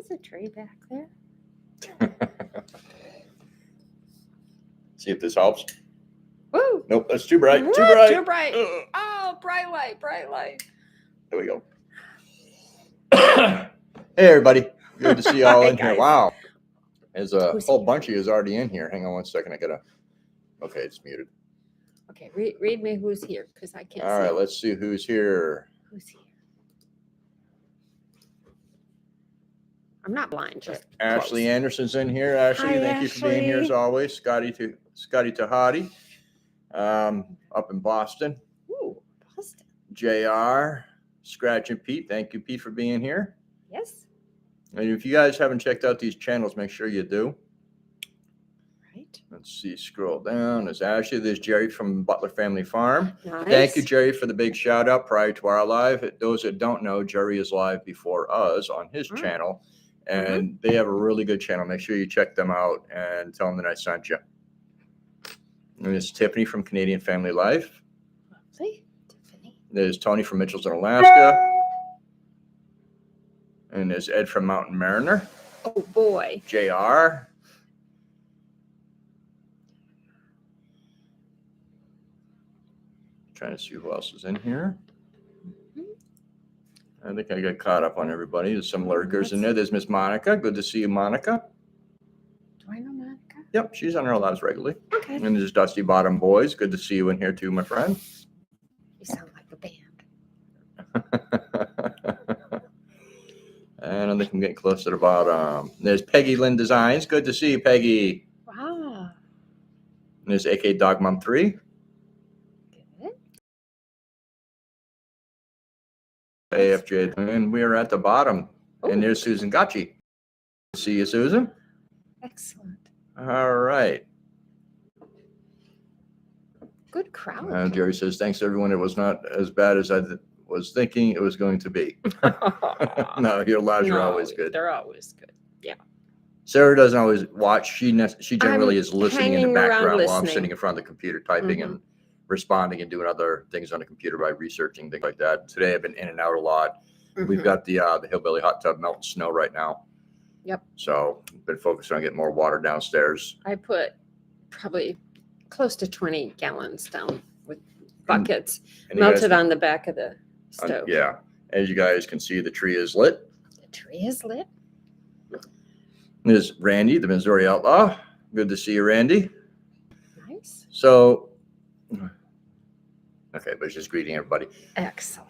There's a tree back there. See if this helps. Woo! Nope, that's too bright. Woo, Too bright. Too bright. Oh, bright light, bright light. There we go. Hey, everybody. Good to see you all Hi, in here. guys. Wow. There's a Who's whole here? bunch of you is already in here. Hang on one second. I gotta. Okay, it's muted. Okay, read me who's here because I can't All see. right, let's see who's here. Who's here? I'm not blind, just Ashley close. Anderson's in here. Ashley, Hi, thank you for being here as Ashley. always. Scotty Tahati, up in Boston. Ooh, Boston. JR, Scratch and Pete. Thank you, Pete, for being here. Yes. And if you guys haven't checked out these channels, make sure you do. Right. Let's see, scroll down. There's Ashley. There's Jerry from Butler Family Farm. Nice. Thank you, Jerry, for the big shout out prior to our live. Those that don't know, Jerry is live before us on his channel, and they have a really good channel. Make sure you check them out and tell them that I sent you. And there's Tiffany from Canadian Family Life. Lovely. Tiffany. There's Tony from Mitchell's in Alaska. And there's Ed from Mountain Mariner. Oh, boy. JR. Trying to see who else is in here. I think I got caught up on everybody. There's some lurkers in there. There's Miss Monica. Good to see you, Monica. Do I know Monica? Yep, she's on our lives regularly. Okay. And there's Dusty Bottom Boys. Good to see you in here too, my friend. You sound like a band. And I think I'm getting close to the bottom. There's Peggy Lynn Designs. Good to see you, Peggy. Wow. And there's AK Dog Mom 3. Good. AFJ. And we are at the bottom. Ooh. And there's Susan Gotchi. See you, Susan. Excellent. All right. Good crowd. Jerry says, thanks, everyone. It was not as bad as I was thinking it was going to be. No, your lives are always good. They're always good. Yeah. Sarah doesn't always watch. She generally is listening in the hanging around background while I'm listening. sitting in front of the computer typing and responding and doing other things on the computer by researching, things like that. Today I've been in and out a lot. We've got the Hillbilly hot tub melting snow right now. Yep. So been focused on getting more water downstairs. I put probably close to 20 gallons down with buckets And you guys melted on the back of the stove. yeah. As you guys can see, the tree is lit. The tree is lit. There's Randy, the Missouri Outlaw. Good to see you, Randy. Nice. So, okay, but just greeting everybody. Excellent.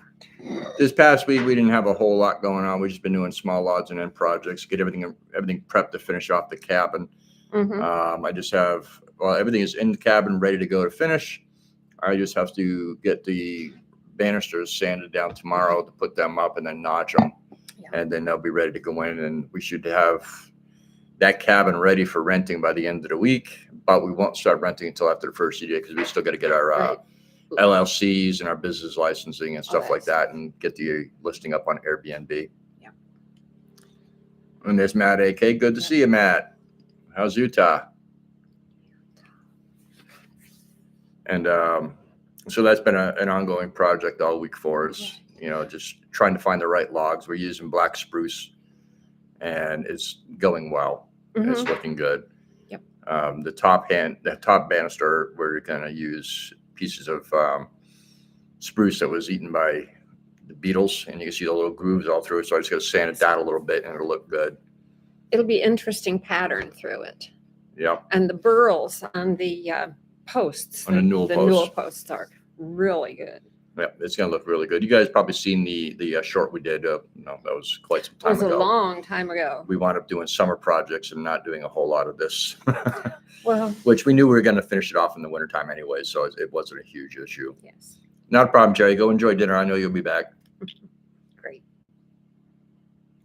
This past week, we didn't have a whole lot going on. We've just been doing small odds and end projects, get everything prepped to finish off the cabin. I just have, everything is in the cabin, ready to go to finish. I just have to get the banisters sanded down tomorrow to put them up and then notch them. Yeah. And then they'll be ready to go in, and we should have that cabin ready for renting by the end of the week, but we won't start renting until after the first CDA because we still got to get our LLCs and our business licensing and stuff like that and get the listing up on Airbnb. Yeah. And there's Matt AK. Good to see you, Matt. How's Utah? And so that's been an ongoing project all week for us, you know, just trying to find the right logs. We're using black spruce and it's going well. It's looking good. Yep. The top banister, we're going to use pieces of spruce that was eaten by the beetles, and you can see the little grooves all through it. So I just got to sand it down a little bit and it'll look good. It'll be interesting pattern through it. Yep. And the burls on the posts, On the newel posts are really good. Yeah, it's going to look really good. You guys probably seen the short we did. No, that was quite some It time was ago. a long time ago. We wound up doing summer projects and not doing a whole lot of this. Well, Which we knew we were going to finish it off in the wintertime anyway, so it wasn't a huge issue. yes. Not a problem, Jerry. Go enjoy dinner. I know you'll be back. Great.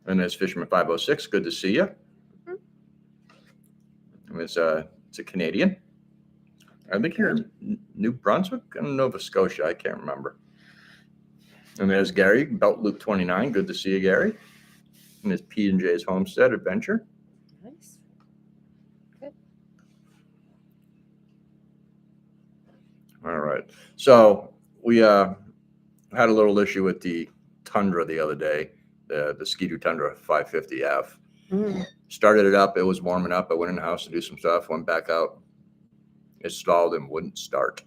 And there's Fisherman 506. Good to see you. And it's a Canadian. I think you're in New Brunswick and Nova Scotia. I can't remember. And there's Gary, Belt Loop 29. Good to see you, Gary. And there's P&J's Homestead Adventure. Nice. Good. All right. So we had a little issue with the Tundra the other day, the Ski-Doo Tundra 550F. Started it up. It was warming up. I went in the house to do some stuff, went back out. It stalled and wouldn't start.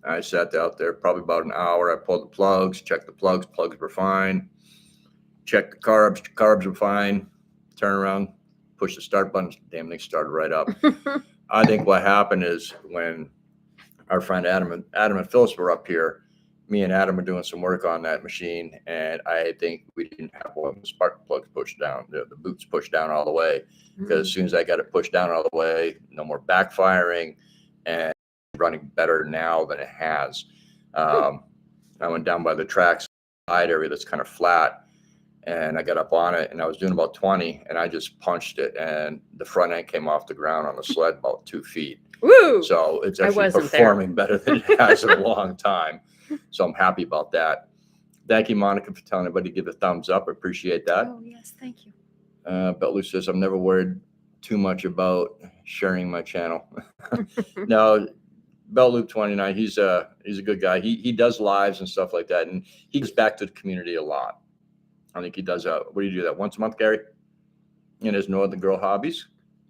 I sat out there probably about an hour. I pulled the plugs, checked the plugs. Plugs were fine. Checked the carbs. Carbs were fine. Turn around, push the start button. Damn thing started right up. I think what happened is when our friend Adam and Phyllis were up here, me and Adam were doing some work on that machine, and I think we didn't have one of the spark plugs pushed down, the boots pushed down all the way. Because as soon as I got it pushed down all the way, no more backfiring, and running better now than it has. I went down by the tracks side area that's kind of flat, and I got up on it, and I was doing about 20, and I just punched it, and the front end came off the ground on the sled about 2 feet. Woo! So it's actually performing better than it has in a long time. So I'm happy about that. Thank you, Monica, for telling everybody to give a thumbs up. I appreciate that. Oh, yes, thank you. Belu says, I'm never worried too much about sharing my channel. No, Belloop 29, he's a good guy. He does lives and stuff like that, and he gives back to the community a lot. I think he does what do you do that once a month, Gary? In his Northern Girl Hobbies.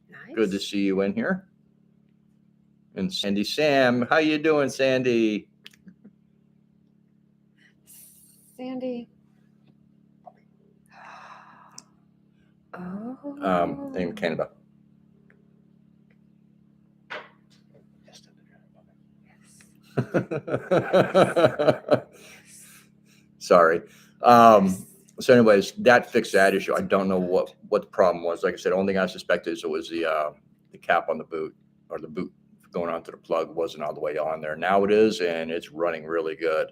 Nice. Good to see you in here. And Sandy Sam, how you doing, Sandy? Sandy. Oh. In Canada. Sorry. So anyways, that fixed that issue. I don't know what the problem was. Like I said, the only thing I suspected is it was the cap on the boot, or the boot going onto the plug wasn't all the way on there. Now it is, and it's running really good.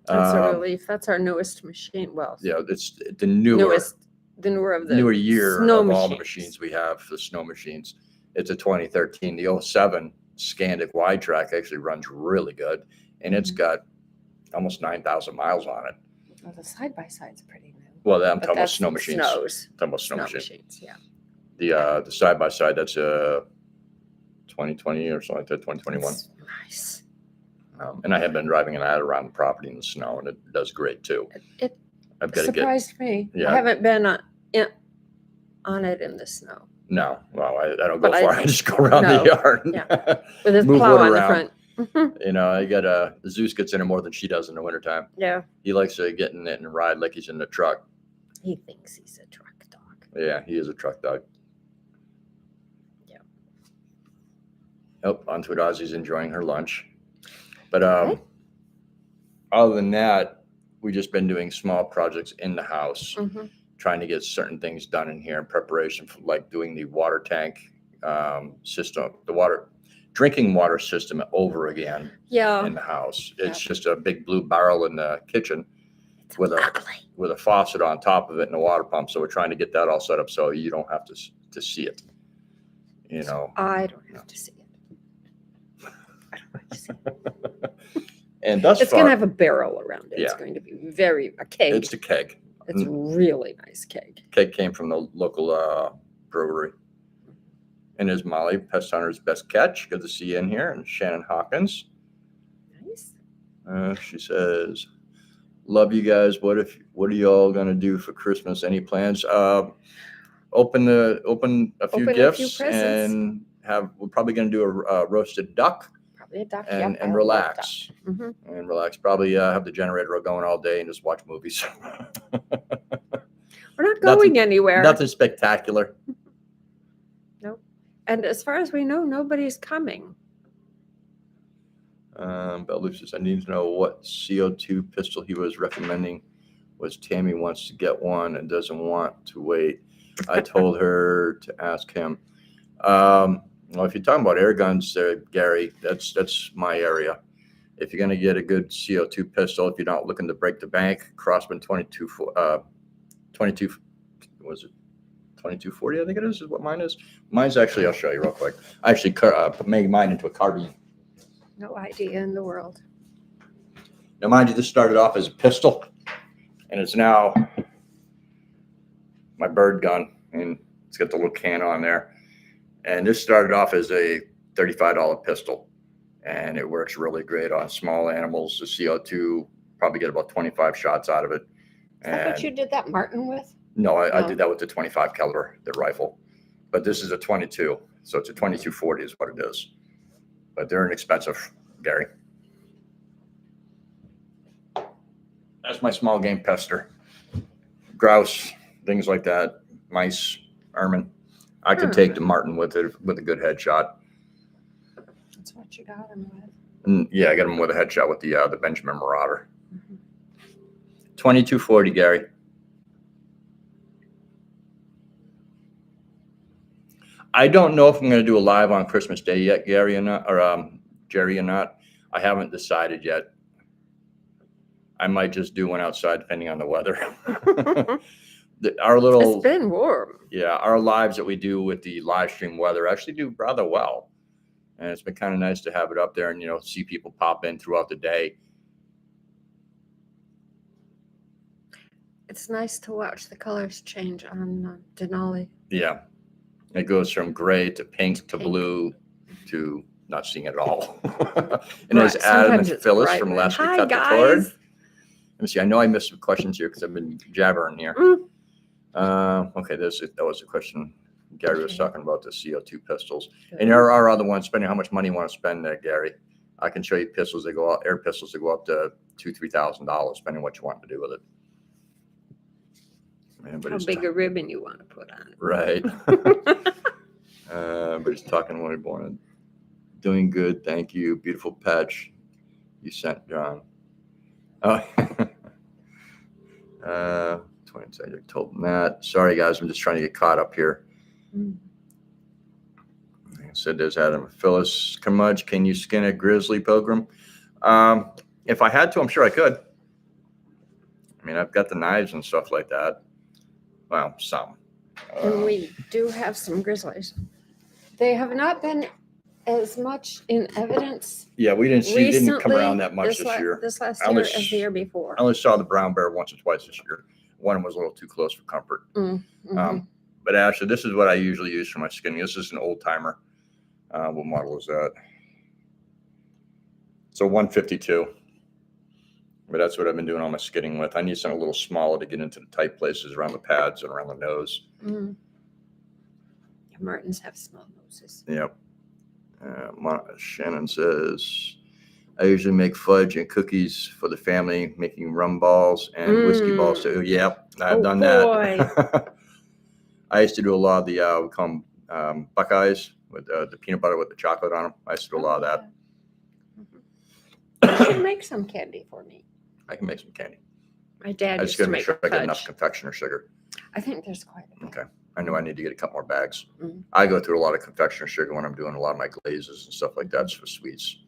That's a relief. That's our newest machine. Well, yeah, it's the newer of the newer year snow of all the machines. machines we have, the snow machines. It's a 2013. The 07 Scandic wide track actually runs really good, and it's got almost 9,000 miles on it. Well, the side-by-side's pretty new. Well, I'm talking about snow machines. Snows. Talking about snow machines. Yeah. The side-by-side, that's 2020 or something like that, 2021. That's nice. And I have been driving that around the property in the snow, and it does great too. It I've got to surprised me. Yeah. I haven't been on it in the snow. No, well, I don't But go far. I just go around the yard. Yeah. With his Move plow wood on around. the front. You know, I got Zeus gets in it more than she does in the wintertime. Yeah. He likes to get in it and ride like he's in the truck. He thinks he's a truck dog. Yeah, he is a truck dog. Yeah. Oh, onto it. Ozzy's enjoying her lunch. But other than that, we've just been doing small projects in the house, trying to get certain things done in here in preparation for like doing the water tank system, the drinking water system over again in the house. It's just a big blue barrel in the kitchen with a faucet on top of it and a water pump. So we're trying to get that all set up so you don't have to see it. You know, I don't have to see it. I don't have to see it. And thus it's going to have a barrel around it. Yeah. It's going to be a keg. It's the keg. It's a really nice keg. Keg came from the local brewery. And there's Molly, Pest Hunter's Best Catch. Good to see you in here. And Shannon Hawkins. Nice. She says, love you guys. What are you all going to do for Christmas? Any plans? Open a few gifts and we're probably going to do a roasted duck. Probably a duck. And relax. And relax. Probably have the generator going all day and just watch movies. We're not going anywhere. Nothing spectacular. Nope. And as far as we know, nobody's coming. But Lucius, I need to know what CO2 pistol he was recommending. Was Tammy wants to get one and doesn't want to wait. I told her to ask him. Well, if you're talking about air guns, Gary, that's my area. If you're going to get a good CO2 pistol, if you're not looking to break the bank, Crossman 22, was it 2240? I think it is what mine is. Mine's actually, I'll show you real quick. I actually made mine into a carbine. No idea in the world. Now, mind you, this started off as a pistol, and it's now my bird gun, and it's got the little can on there. And this started off as a $35 pistol, and it works really great on small animals. The CO2 probably get about 25 shots out of it. Is that what you did that Martin with? No, I No. did that with the 25 caliber, the rifle, but this is a 22, so it's a 2240 is what it is. But they're inexpensive, Gary. That's my small game pester. Grouse, things like that, mice, ermine. I could take the marten with a good headshot. That's what you got him with. And yeah, I got him with a headshot with the Benjamin Marauder. 2240, Gary. I don't know if I'm going to do a live on Christmas Day yet, Gary, or not, or Jerry, or not. I haven't decided yet. I might just do one outside, depending on the weather. Our little, It's been warm. yeah, our lives that we do with the live stream weather actually do rather well, and it's been kind of nice to have it up there and see people pop in throughout the day. It's nice to watch the colors change on Denali. Yeah, it goes from gray to pink to Pink. blue to not seeing it at all. And Right, there's Adam and sometimes it's Phyllis bright from red. last week. Hi, Cut the guys. cord. Let me see. I know I missed some questions here because I've been jabbering here. Okay, that was a question Gary was talking about, the CO2 pistols. And there are other ones, depending on how much money you want to spend there, Gary. I can show you pistols that go out, air pistols that go up to $2,000-$3,000, depending on what you want to do with it. Man, but How it's big a ribbon you want to put on it. right. But he's talking when he born. Doing good, thank you. Beautiful patch you sent, John. Oh, 20 I told Matt. Sorry, guys, I'm just trying to get caught up here. I said there's Adam and Phyllis. Curmudge, can you skin a grizzly pilgrim? If I had to, I'm sure I could. I mean, I've got the knives and stuff like that. Well, some. And we do have some grizzlies. They have not been as much in evidence. Yeah, we didn't recently, come around that much this year. This last I year only as the year before. I only saw the brown bear once or twice this year. One was a little too close for comfort. But actually, this is what I usually use for my skinning. This is an old timer. What model is that? So 152. But that's what I've been doing all my skidding with. I need something a little smaller to get into the tight places around the pads and around the nose. Martins have small noses. Yep. Shannon says, I usually make fudge and cookies for the family, making rum balls and whiskey balls too. Yep, I've done that. I used to do a lot of the, we call them Buckeyes with the peanut butter with the chocolate on them. I used to do a lot of that. You should make some candy for me. I can make some candy. My dad I used just got to to make make sure I get enough fudge. confectioner sugar. I think there's quite a bit. Okay. I know I need to get a couple more bags. Mhm. I go through a lot of confectioner sugar when I'm doing a lot of my glazes and stuff like that for sweets.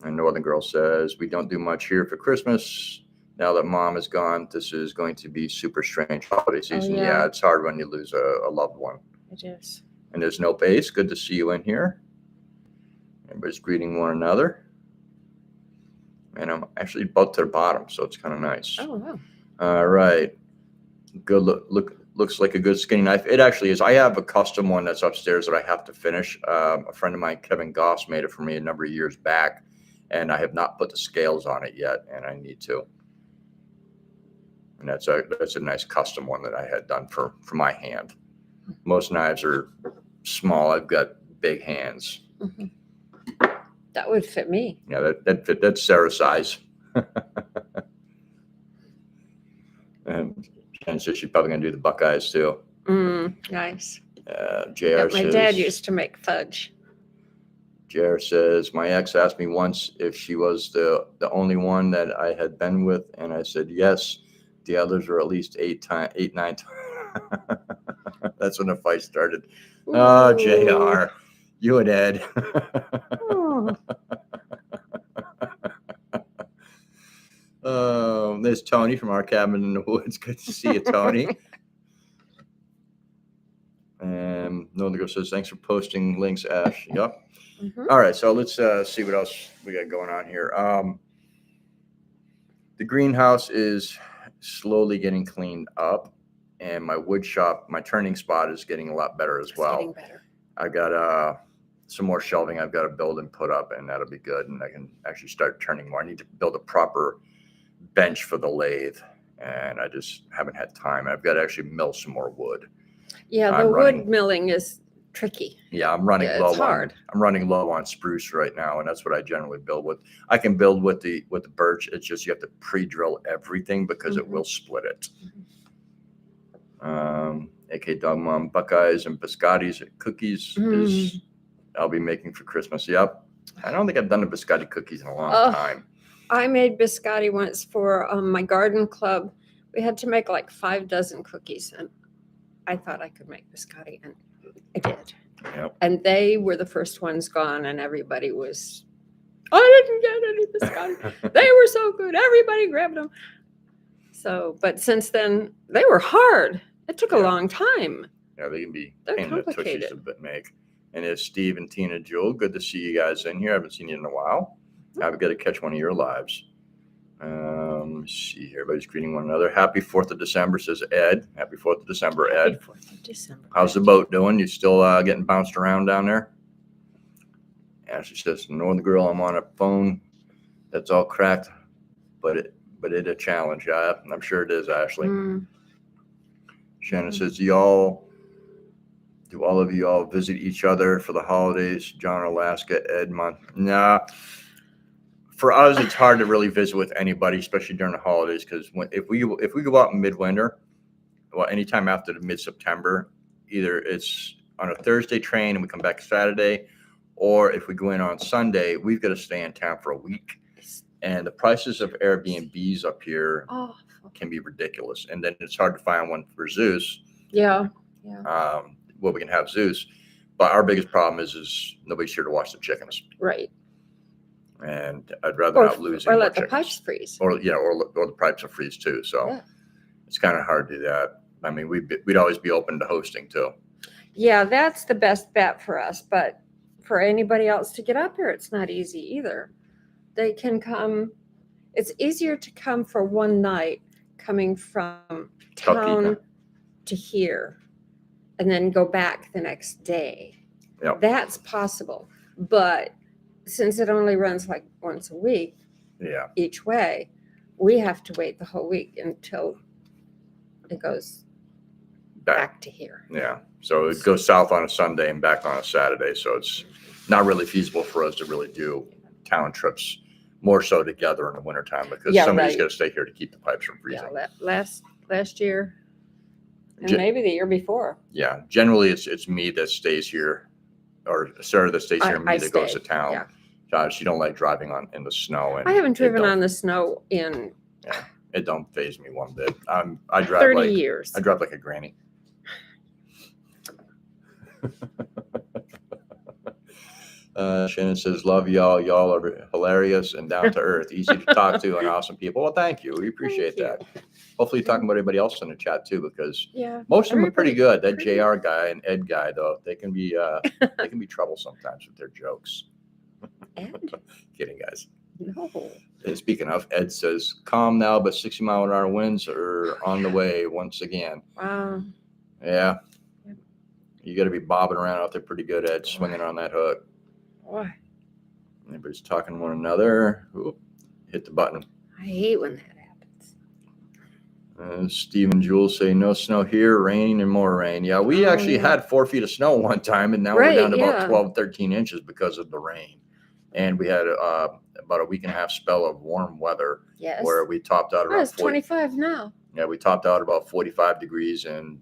And Northern Girl says, we don't do much here for Christmas. Now that mom is gone, this is going to be super strange holiday season. yeah. Yeah, it's hard when you lose a loved one. It is. And there's no base. Good to see you in here. Everybody's greeting one another. And I'm actually about to the bottom, so it's kind of nice. Oh, wow. All right. Good looks like a good skinning knife. It actually is. I have a custom one that's upstairs that I have to finish. A friend of mine, Kevin Goss, made it for me a number of years back, and I have not put the scales on it yet, and I need to. And that's a nice custom one that I had done for my hand. Most knives are small. I've got big hands. Mm-hmm. That would fit me. Yeah, that's Sarah's size. And Jen says she's probably gonna do the Buckeyes too. Nice. JR Yeah, my says, dad used to make fudge. JR says, my ex asked me once if she was the only one that I had been with, and I said yes. The others were at least 8, 9 times. That's when the fight started. Ooh. Oh, JR, you and Ed. Oh. There's Tony from our cabin in the woods. Good to see you, Tony. And Northern Girl says, thanks for posting links, Ash. Yep. Mm-hmm. All right, so let's see what else we got going on here. The greenhouse is slowly getting cleaned up, and my wood shop, my turning spot is getting a lot better as well. Getting better. I got some more shelving I've got to build and put up, and that'll be good, and I can actually start turning more. I need to build a proper bench for the lathe, and I just haven't had time. I've got to actually mill some more wood. Yeah, the I'm wood running- milling is tricky. Yeah, I'm running Yeah, low it's hard. I'm running low on spruce right now, and that's what I generally build with. I can build with the birch. It's just you have to pre-drill everything because it Mhm. will split it. AK Dog Mom, Buckeyes and biscottis and cookies is I'll be making for Christmas. Yep. I don't think I've done the biscotti cookies in a long Oh. time. I made biscotti once for my garden club. We had to make like 5 dozen cookies, and I thought I could make biscotti, and I did. Yep. And they were the first ones gone, and everybody was, I didn't get any biscotti. They were so good. Everybody grabbed them. So, but since then, they were hard. It took a Yeah. long time. Yeah, they can be They're pain in the complicated. tussies to make. And it's Steve and Tina Jewel. Good to see you guys in here. I haven't seen you in a while. I've got to catch one of your lives. Let's see here. Everybody's greeting one another. Happy 4th of December, says Ed. Happy 4th of December, Ed. Happy 4th of December. How's the boat doing? You still getting bounced around down there? Ashley says, Northern Girl, I'm on a phone that's all cracked, but it a challenge. Yeah, I'm sure it is, Ashley. Shannon says, do all of you all visit each other for the holidays? John, Alaska, Edmont. Nah. For us, it's hard to really visit with anybody, especially during the holidays, because if we go out in midwinter, well, anytime after the mid-September, either it's on a Thursday train and we come back Saturday, or if we go in on Sunday, we've got to stay in town for a week. And the prices of Airbnbs up here can be ridiculous. And then it's hard to find one for Zeus. Yeah. Well, we can have Zeus, but our biggest problem is nobody's here to watch the chickens. Right. And I'd rather not lose any or more let the chickens. pipes freeze. Or the pipes will freeze too. So it's kind of hard to do that. I mean, we'd always be open to hosting too. Yeah, that's the best bet for us. But for anybody else to get up here, it's not easy either. They can come. It's easier to come for one night coming from town to here and then go back the next day. Yep. That's possible. But since it only runs like once a week each way, we have to wait the whole week until it goes back to here. Yeah. So it goes south on a Sunday and back on a Saturday. So it's not really feasible for us to really do town trips more so together in the wintertime because somebody's got to stay here to keep the pipes from freezing. Yeah, last year and maybe the year before. Yeah. Generally, it's me that stays here, or Sarah that stays here, and me that goes to town. Yeah. She don't like driving in the snow. And I haven't driven on the snow in it don't faze me one bit. I drive 30 years. I drive like a granny. Shannon says, love y'all. Y'all are hilarious and down to earth, easy to talk to, and awesome people. Well, thank you. We appreciate that. Hopefully, you're talking about everybody else in the chat too, because most of them are pretty good. That JR guy and Ed guy, though, they can be trouble sometimes with their jokes. Ed? Kidding, guys. No. And speaking of, Ed says, calm now, but 60-mile-an-hour winds are on the way once again. Wow. Yeah. You got to be bobbing around out there pretty good, Ed, swinging on that hook. Why? Everybody's talking to one another. Oop, hit the button. I hate when that happens. Steve and Jules say no snow here, rain and more rain. Yeah, we actually had 4 feet of snow one time, and now we're down to about 12, 13 inches because of the rain. And we had about a week and a half spell of warm weather where we topped out around it's 25 now. Yeah, we topped out about 45 degrees, and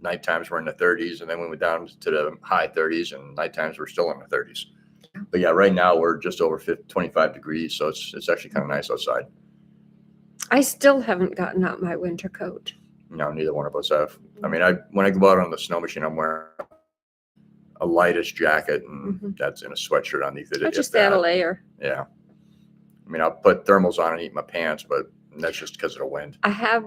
night times were in the 30s, and then we went down to the high 30s, and night times were still in the 30s. But yeah, right now we're just over 25 degrees, so it's actually kind of nice outside. I still haven't gotten out my winter coat. No, neither one of us have. I mean, when I go out on the snow machine, I'm wearing a lightish jacket, and that's in a sweatshirt underneath it. I just add a layer. Yeah. I mean, I'll put thermals on and eat my pants, but that's just because of the wind. I have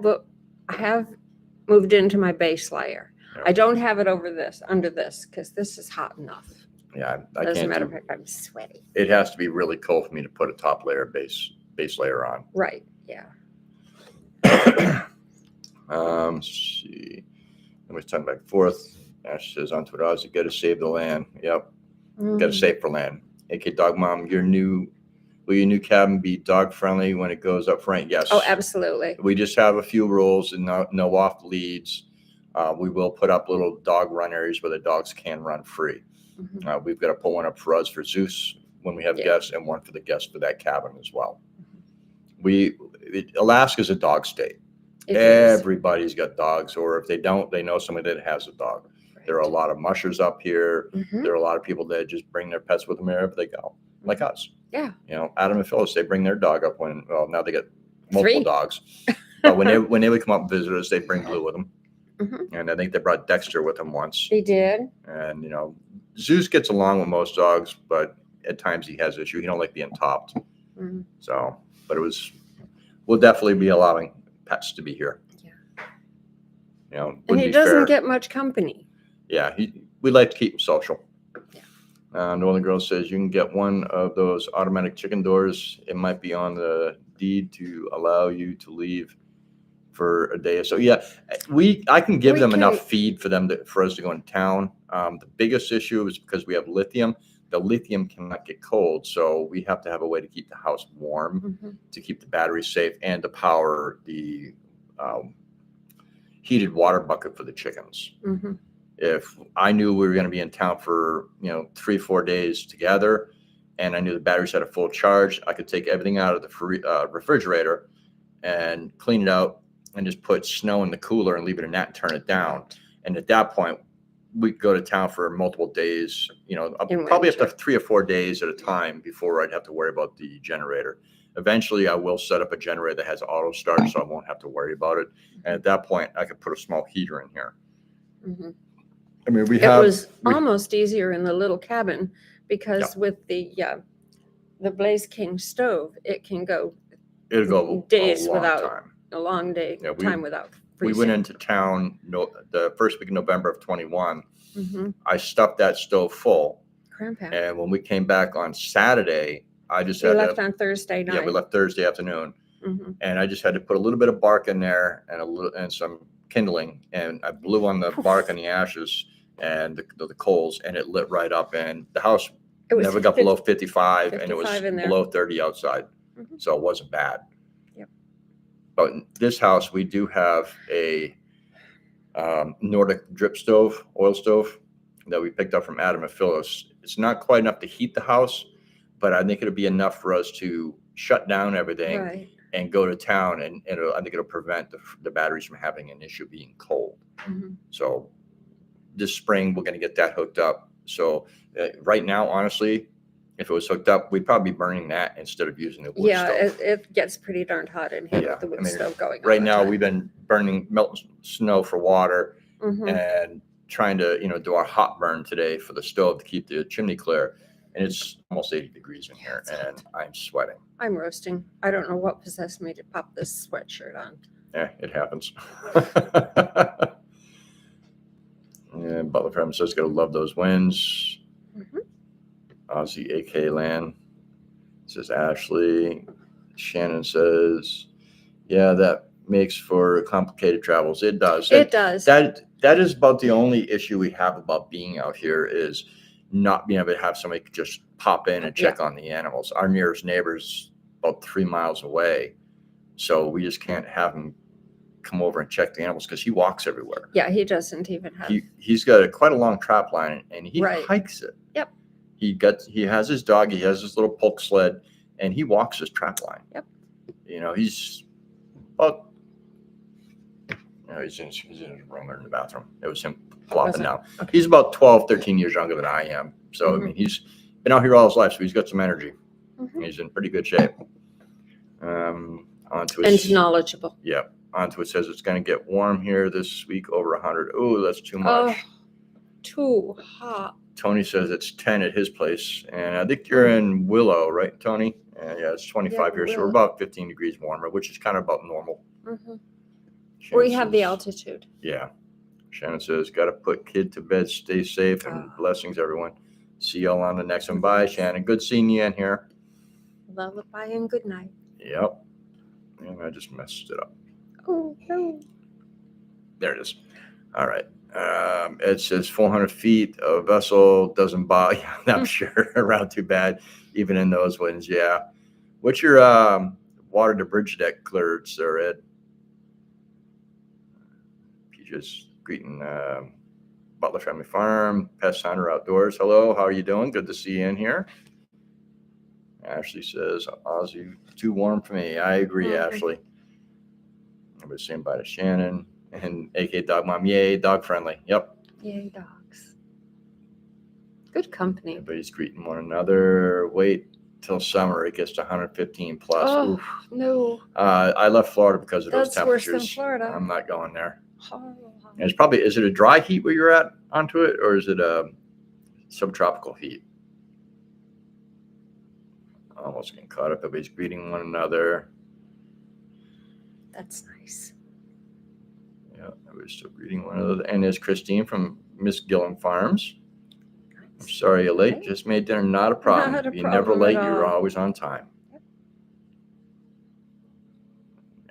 moved into my base layer. I don't have it under this, because this is hot enough. Yeah, As a matter of fact, I'm sweaty. It has to be really cold for me to put a top layer base layer on. Right. Yeah. Let's see. Let's turn back and forth. Ash says on Twitter, you got to save the land. Yep. Got to save for land. AK Dog Mom, your new Will your new cabin be dog friendly when it goes up front? Yes. Oh, absolutely. We just have a few rules and no off leads. We will put up little dog run areas where the dogs can run free. Mhm. We've got to put one up for us for Zeus when we have guests, and one for the guests for that cabin as well. Alaska's a dog state. It is. Everybody's got dogs, or if they don't, they know somebody that has a dog. Right. There are a lot of mushers up here. Mhm. There are a lot of people that just bring their pets with them wherever they go, like us. Yeah. You know, Adam and Phyllis, they bring their dog up now they get multiple 3. dogs. But when they would come up and visit us, they bring Blue with them. Mhm. And I think they brought Dexter with them once. They did. And, you know, Zeus gets along with most dogs, but at times he has issue. He don't like being topped. Mhm. So, but we'll definitely be allowing pets to be here. Yeah. You know, And wouldn't he be doesn't fair. get much company. Yeah, we like to keep him social. Yeah. Northern Girl says you can get one of those automatic chicken doors. It might be on the deed to allow you to leave for a day or so. Yeah, I can give them enough feed for us to go in town. The biggest issue is because we have lithium. The lithium cannot get cold, so we have to have a way to keep the house warm, to keep the batteries safe, and to power the heated water bucket for the chickens. Mhm. If I knew we were going to be in town for 3-4 days together, and I knew the batteries had a full charge, I could take everything out of the refrigerator and clean it out and just put snow in the cooler and leave it in that and turn it down. And at that point, we could go to town for multiple days, probably up to 3 or 4 days at a time before I'd have to worry about the generator. Eventually, I will set up a generator that has auto start, so I won't have to worry about it. And at that point, I could put a small heater in here. Mhm. I mean, It was almost easier in the little cabin because with the Blaze King stove, it'll go days without a long day time without freezing. We went into town the first week of November of 21. Mm-hmm. I stuffed that stove full. Crampack. And when we came back on Saturday, I just left on Thursday night. Yeah, we left Thursday afternoon. Mm-hmm. And I just had to put a little bit of bark in there and some kindling, and I blew on the bark and the ashes and the coals, and it lit right up. And the house never got below 55, and it was below 30 outside. Mm-hmm. So it wasn't bad. Yep. But in this house, we do have a Nordic drip stove, oil stove, that we picked up from Adam and Phyllis. It's not quite enough to heat the house, but I think it'll be enough for us to shut down everything and go to town, and I think it'll prevent the batteries from having an issue being cold. Mm-hmm. So this spring, we're going to get that hooked up. So right now, honestly, if it was hooked up, we'd probably be burning that instead of using the wood stove. Yeah, it gets pretty darn hot in here with the wood stove going on. Right now, we've been melting snow for water and trying to, do our hot burn today for the stove to keep the chimney clear. And it's almost 80 degrees in here, and I'm sweating. I'm roasting. I don't know what possessed me to pop this sweatshirt on. Yeah, it happens. And Butler Farm says, "Gotta love those winds." Mm-hmm. Aussie AK Land says Ashley. Shannon says, "Yeah, that makes for complicated travels." It does. It does. That is about the only issue we have about being out here is not being able to have somebody just pop in and check on the animals. Our nearest neighbor's about 3 miles away, so we just can't have him come over and check the animals because he walks everywhere. Yeah, he doesn't even have. He's got quite a long trap line, and he hikes it. Yep. He has his dog. He has his little polk sled, and he walks his trap line. Yep. He's about. He's in his room or in the bathroom. It was him flopping down. Okay. He's about 12, 13 years younger than I am. So, I mean, he's been out here all his life, so he's got some energy. Mm-hmm. He's in pretty good shape. And knowledgeable. Yeah. Onto it says it's going to get warm here this week, over 100. Oh, that's too much. Oh, too hot. Tony says it's 10 at his place. And I think you're in Willow, right, Tony? Yeah, it's 25 here. So we're about 15 degrees warmer, which is kind of about normal. Mm-hmm. We have the altitude. Yeah. Shannon says, "Got to put kid to bed. Stay safe and blessings, everyone." See y'all on the next one. Bye, Shannon. Good seeing you in here. Lullaby and good night. Yep. And I just messed it up. Oh, no. There it is. All right. It says 400 feet of vessel doesn't bother. I'm sure around too bad, even in those winds. Yeah. What's your water to bridge deck cleared, sir, Ed? You just greeting Butler Family Farm, Pest Hunter Outdoors. Hello, how are you doing? Good to see you in here. Ashley says, Aussie, too warm for me. I agree, Ashley. I was saying bye to Shannon and AK Dog Mom. Yay, dog friendly. Yep. Yay, dogs. Good company. Everybody's greeting one another. Wait till summer. It gets to 115 plus. Oh, Oof. no. I left Florida because of those That's worse temperatures. than Florida. I'm not going there. Oh. And it's probably, is it a dry heat where you're at onto it, or is it a subtropical heat? Almost getting caught up. Everybody's greeting one another. That's nice. Yeah, everybody's still greeting one another. And there's Christine from Miss Gillen Farms. I'm sorry you're late. Just made dinner. Not a problem. Not a You're never problem late. at You're all. always on time.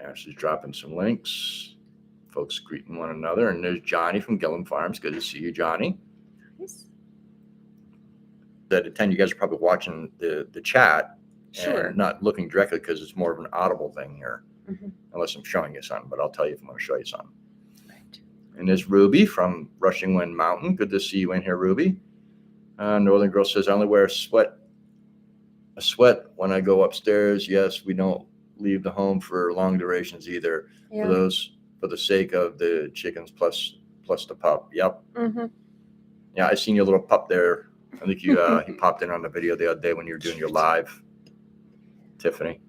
Ashley's dropping some links. Folks greeting one another. And there's Johnny from Gillen Farms. Good to see you, Johnny. Nice. That at 10, you guys are probably watching the chat. Sure. And not looking directly because it's more of an audible thing here. Mm-hmm. Unless I'm showing you something, but I'll tell you if I'm going to show you something. Right. And there's Ruby from Rushing Wind Mountain. Good to see you in here, Ruby. Northern Girl says, I only wear a sweat when I go upstairs. Yes, we don't leave the home for long durations either. Yeah. For the sake of the chickens plus the pup. Yep. Mm-hmm. Yeah, I seen your little pup there. I think you he popped in on the video the other day when you were doing your live, Tiffany.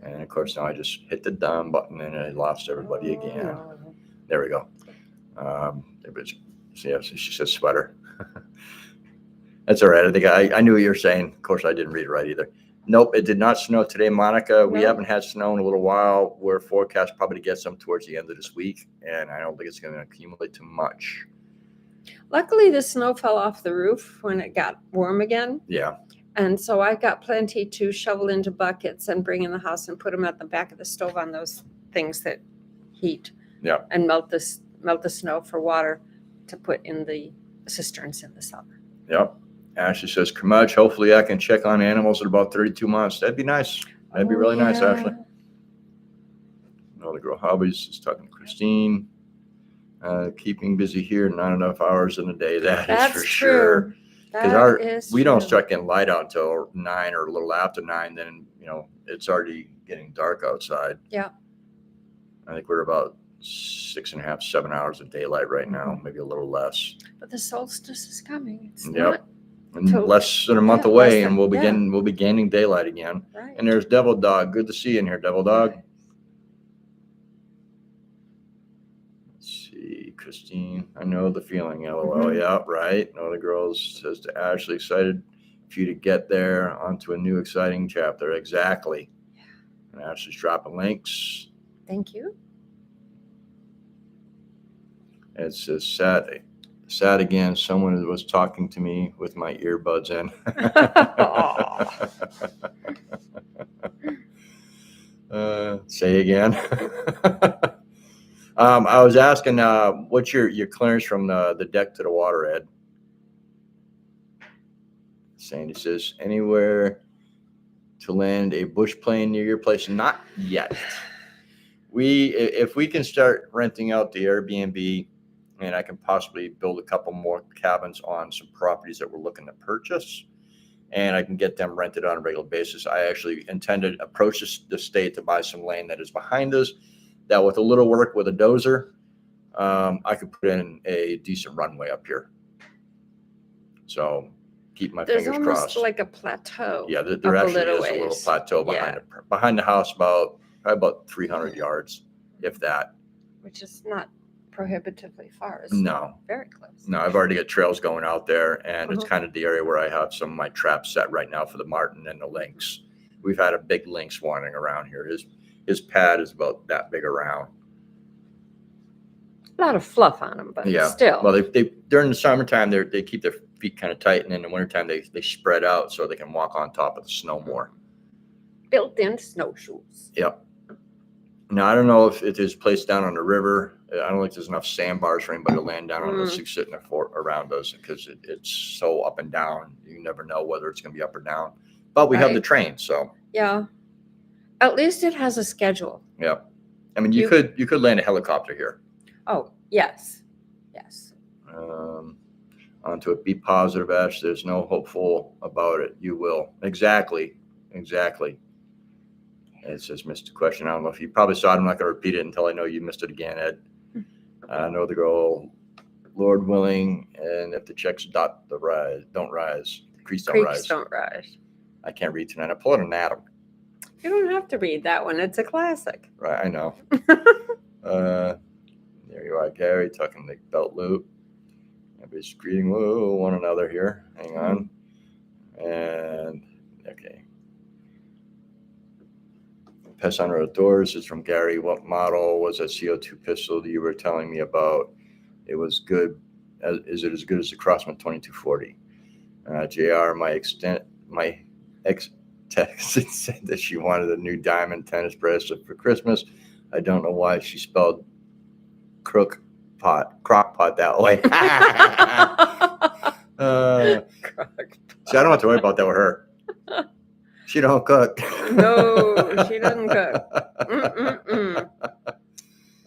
And of course now I just hit the done button and I lost everybody again. No. There we go. So she says sweater. That's all right. I think I knew what you were saying. Of course, I didn't read it right either. Nope, it did not snow today, Monica. We No. haven't had snow in a little while. We're forecast probably to get some towards the end of this week, and I don't think it's going to accumulate too much. Luckily, the snow fell off the roof when it got warm again. Yeah. And so I got plenty to shovel into buckets and bring in the house and put them at the back of the stove on those things that heat. Yeah. And melt the snow for water to put in the cisterns in the summer. Yep. Ashley says, Curmudge, hopefully I can check on animals in about 32 months. That'd be nice. That'd be really nice, Ashley. Another Girl Hobbies is talking to Christine. Keeping busy here, not enough hours in a day. That's for sure. Because we don't start getting light out until 9 or a little after 9. Then, it's already getting dark outside. Yeah. I think we're about 6.5, 7 hours of daylight right now, maybe a little less. But the solstice is coming. It's Yep. not And less than a month away, and we'll be gaining daylight again. right. And there's Devil Dog. Good to see you in here, Devil Dog. Let's see, Christine. I know the feeling. LOL. Mhm. Yeah, right. Another girl says to Ashley, excited for you to get there onto a new exciting chapter. Exactly. And Ashley's dropping links. Thank you. It says sad again. Someone was talking to me with my earbuds in. Say again. I was asking, what's your clearance from the deck to the water, Ed? Sandy says, anywhere to land a bush plane near your place? Not yet. If we can start renting out the Airbnb, and I can possibly build a couple more cabins on some properties that we're looking to purchase, and I can get them rented on a regular basis. I actually intended to approach the state to buy some land that is behind us, that with a little work with a dozer, I could put in a decent runway up here. So keep my There's fingers almost crossed. like a plateau. Yeah, there actually is a little ways. plateau behind the house, probably about 300 yards, if that. Which is not prohibitively far. It's No. very close. No, I've already got trails going out there, and it's Uh-huh. kind of the area where I have some of my traps set right now for the marten and the lynx. We've had a big lynx wandering around here. His pad is about that big around. A lot of fluff on them, but Yeah. still. Well, they during the summertime they keep their feet kind of tight, and in the wintertime they spread out so they can walk on top of the snow more. Built-in snowshoes. Yep. Now I don't know if it is placed down on the river. I don't think there's enough sandbars for anybody to land down on this sitting around us, because it's so up and down. You never know whether it's going to be up or down. But we have the train, so Yeah. At least it has a schedule. Yeah. I mean, you could land a helicopter here. Oh, yes. Yes. Onto it. Be positive, Ash. There's no hopeful about it. You will. Exactly. It says missed a question. I don't know if you probably saw it. I'm not going to repeat it until I know you missed it again, Ed. I know the girl, Lord willing, and if the checks don't rise, creeks don't rise. Don't rise. I can't read tonight. I pull out an Adam. You don't have to read that one. It's a classic. Right, I know. There you are, Gary, tucking the belt loop. Everybody's greeting one another here. Hang on. And, okay. Pest Hunter Outdoors is from Gary. What model was that CO2 pistol that you were telling me about? It was good. Is it as good as the Crossman 2240? JR, my ex texted said that she wanted a new diamond tennis bracelet for Christmas. I don't know why she spelled crock pot that way. See, I don't have to worry about that with her. She don't cook. No, she doesn't cook. Mm-mm-mm.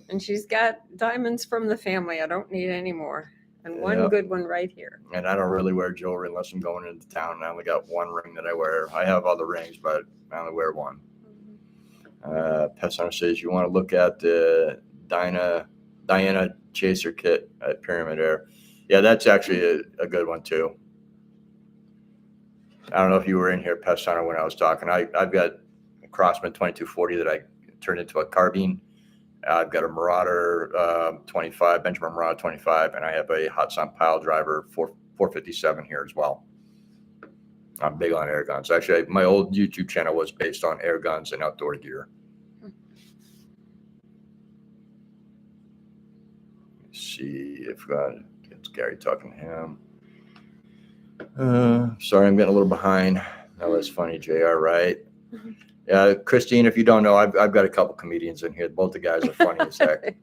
And she's got diamonds from the family. I don't need any more. And one good one right here. And I don't really wear jewelry unless I'm going into town. I only got one ring that I wear. I have other rings, but I only wear one. Pest Hunter says you want to look at the Diana Chaser kit at Pyramid Air. Yeah, that's actually a good one too. I don't know if you were in here, Pest Hunter, when I was talking. I've got a Crossman 2240 that I turned into a carbine. I've got a Marauder 25, Benjamin Marauder 25, and I have a Hot Sun Pile Driver 457 here as well. I'm big on air guns. Actually, my old YouTube channel was based on air guns and outdoor gear. Let's see if it's Gary talking to him. Sorry, I'm getting a little behind. No, that's funny, JR, right? Mm-hmm. Yeah, Christine, if you don't know, I've got a couple comedians in here. Both the guys are funny as heck.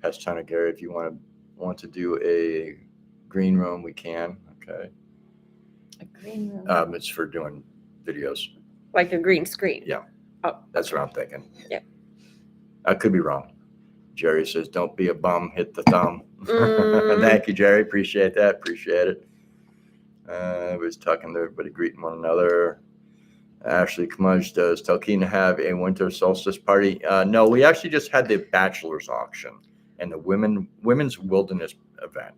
Pest Hunter Gary, if you want to do a green room, we can. Okay. A green room. It's for doing videos. Like a green screen. Yeah. Oh, that's what I'm thinking. Yeah. I could be wrong. Jerry says, "Don't be a bum. Hit the thumb." Thank you, Jerry. Appreciate that. Appreciate it. Everybody's talking to everybody, greeting one another. Ashley Curmudge, does Talkeetna have a winter solstice party? No, we actually just had the bachelor's auction and the women's wilderness event.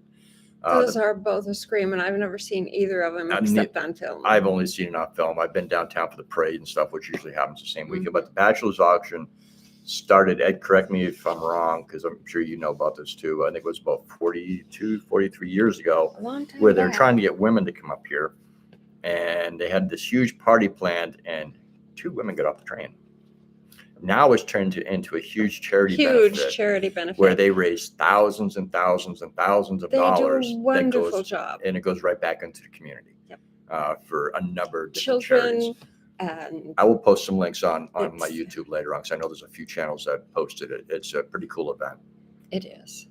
Those are both a scream, and I've never seen either of them except on film. I've only seen it on film. I've been downtown for the parade and stuff, which usually happens the same weekend. But the bachelor's auction started, Ed, correct me if I'm wrong, because I'm sure you know about this too. I think it was about 43 years ago, where they're trying to get women to come up here. And they had this huge party planned, and 2 women got off the train. Now it's turned into a huge charity benefit where they raise thousands and thousands and thousands of dollars. They do a wonderful job. And it goes right back into the community. Yep. For a number of different charities. And I will post some links on my YouTube later on, because I know there's a few channels that posted it. It's a pretty cool event. It is.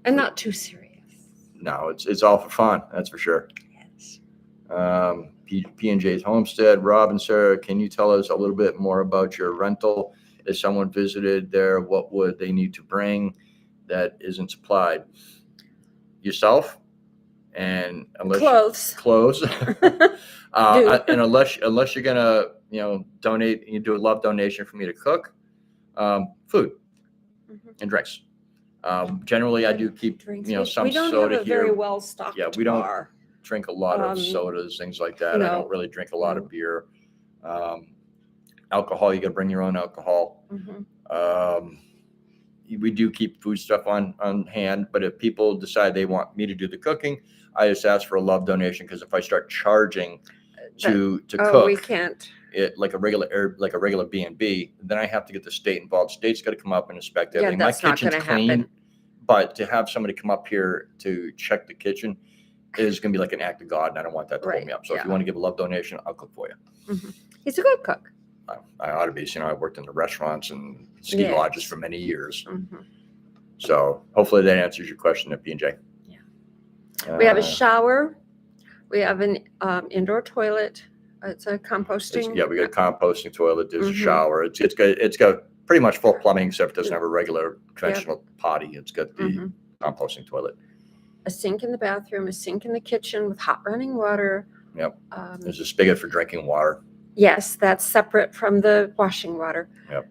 And not too serious. No, it's all for fun. That's for sure. Yes. P&J's Homestead. Rob and Sarah, can you tell us a little bit more about your rental? If someone visited there, what would they need to bring that isn't supplied? Yourself, and clothes. And unless you're gonna donate, you do a love donation for me to cook, food and drinks. Generally, I do keep drinks. Some we don't soda have a here. very well stocked. Yeah, we don't drink a lot of sodas, things like that. No. I don't really drink a lot of beer. Alcohol, you got to bring your own alcohol. We do keep food stuff on hand, but if people decide they want me to do the cooking, I just ask for a love donation, because if I start charging to cook, we can't. It like a regular B&B, then I have to get the state involved. State's got to come up and inspect everything. That's My kitchen's not gonna clean, happen. but to have somebody come up here to check the kitchen is going to be like an act of God, and I don't want that to hold me up. So if you want to give a love donation, I'll cook for you. He's a good cook. I ought to be. I worked in the restaurants and ski lodges for many years. So hopefully that answers your question at P&J. Yeah. We have a shower. We have an indoor toilet, It's a composting. Yeah, we got a composting toilet. There's a Mhm. shower. It's got pretty much full plumbing, except it doesn't have a regular conventional potty. It's got the Mhm. composting toilet. A sink in the bathroom, a sink in the kitchen with hot running water. Yep. There's a spigot for drinking water. Yes, that's separate from the washing water. Yep.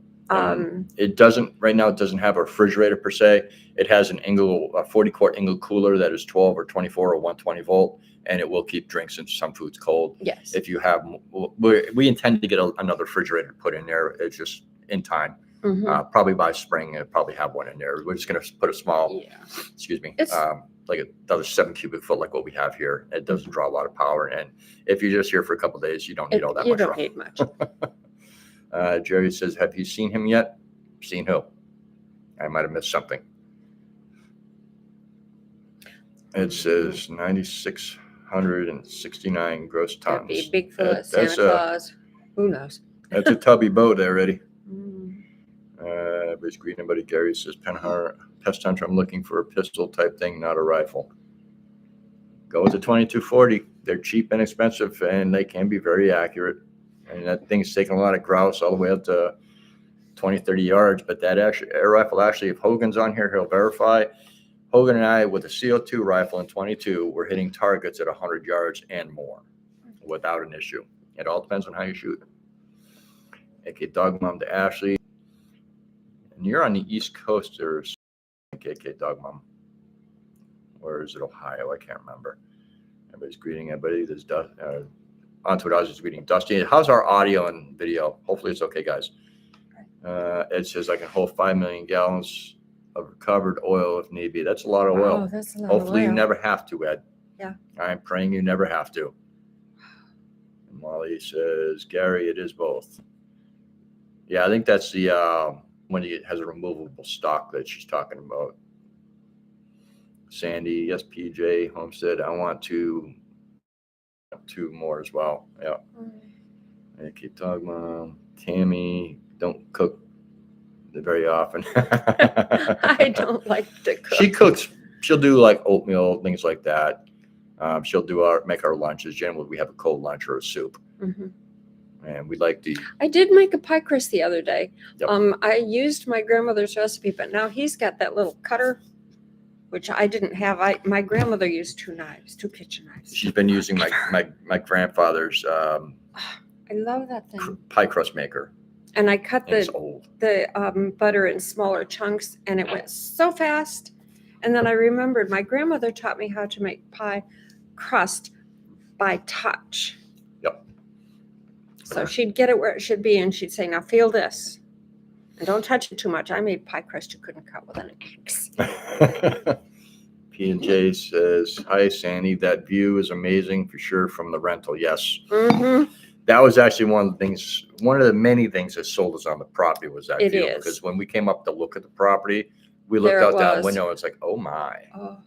It doesn't right now. It doesn't have a refrigerator per se. It has a 40-quart Engel cooler that is 12 or 24 or 120 volt, and it will keep drinks and some foods cold. Yes. If you have, we intend to get another refrigerator put in there. It's just in time. Mhm. Probably by spring, and probably have one in there. We're just going to put a small, excuse me, like another 7 cubic foot like what we have here. It doesn't draw a lot of power, and if you're just here for a couple of days, you don't need all that much. You don't need much. Jerry says, have you seen him yet? Seen who? I might have missed something. It says 9,669 gross tons. Could be Bigfoot, Santa Claus. Who knows? That's a tubby boat already. Mm. Everybody's greeting buddy. Gary says, Pest Hunter, I'm looking for a pistol type thing, not a rifle. Go with the 2240. They're cheap and expensive, and they can be very accurate. And that thing's taking a lot of grouse all the way up to 20, 30 yards. But that air rifle, if Hogan's on here, he'll verify. Hogan and I, with a CO2 rifle in 22, we're hitting targets at 100 yards and more without an issue. It all depends on how you shoot. AK Dog Mom to Ashley. And you're on the East Coast, or AK Dog Mom. Where is it? Ohio? I can't remember. Everybody's greeting everybody. There's Onto it, I was just greeting Dusty. How's our audio and video? Hopefully it's okay, guys. Ed says I can hold 5 million gallons of recovered oil if need be. That's a lot of oil. Oh, that's a lot Hopefully of oil. you never have to, Ed. Yeah. I'm praying you never have to. And Molly says, Gary, it is both. Yeah, I think that's the when it has a removable stock that she's talking about. Sandy, yes, PJ, Homestead, I want two more as well. Yeah. Okay, Dog Mom, Tammy, don't cook very often. I don't like to cook. She cooks. She'll do like oatmeal, things like that. She'll make our lunches. Generally, we have a cold lunch or a soup. Mm-hmm. And we like the. I did make a pie crust the other day. Yep. I used my grandmother's recipe, but now he's got that little cutter, which I didn't have. My grandmother used two kitchen knives. She's been using my grandfather's. I love that thing. Pie crust maker. And I cut the butter in smaller chunks, and it went so fast. And then I remembered my grandmother taught me how to make pie crust by touch. Yep. So she'd get it where it should be, and she'd say, now feel this. And don't touch it too much. I made pie crust you couldn't cut with an axe. P&J says, hi, Sandy. That view is amazing for sure from the rental. Yes. Mm-hmm. That was actually one of the many things that sold us on the property was that view. Is. Because when we came up to look at the property, we looked out that window. It's like, oh my. Oh.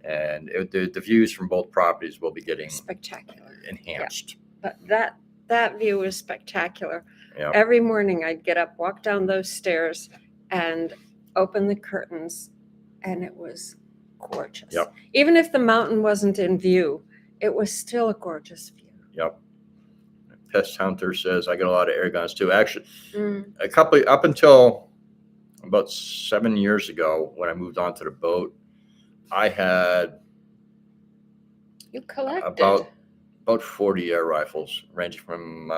And the views from both properties will be getting spectacular, enhanced. Yeah. But that view was spectacular. Yep. Every morning I'd get up, walk down those stairs, and open the curtains, and it was gorgeous. Yep. Even if the mountain wasn't in view, it was still a gorgeous view. Yep. Pest Hunter says, I got a lot of air guns too. Actually, up until about 7 years ago when I moved onto the boat, I had you collected about 40 air rifles, ranging from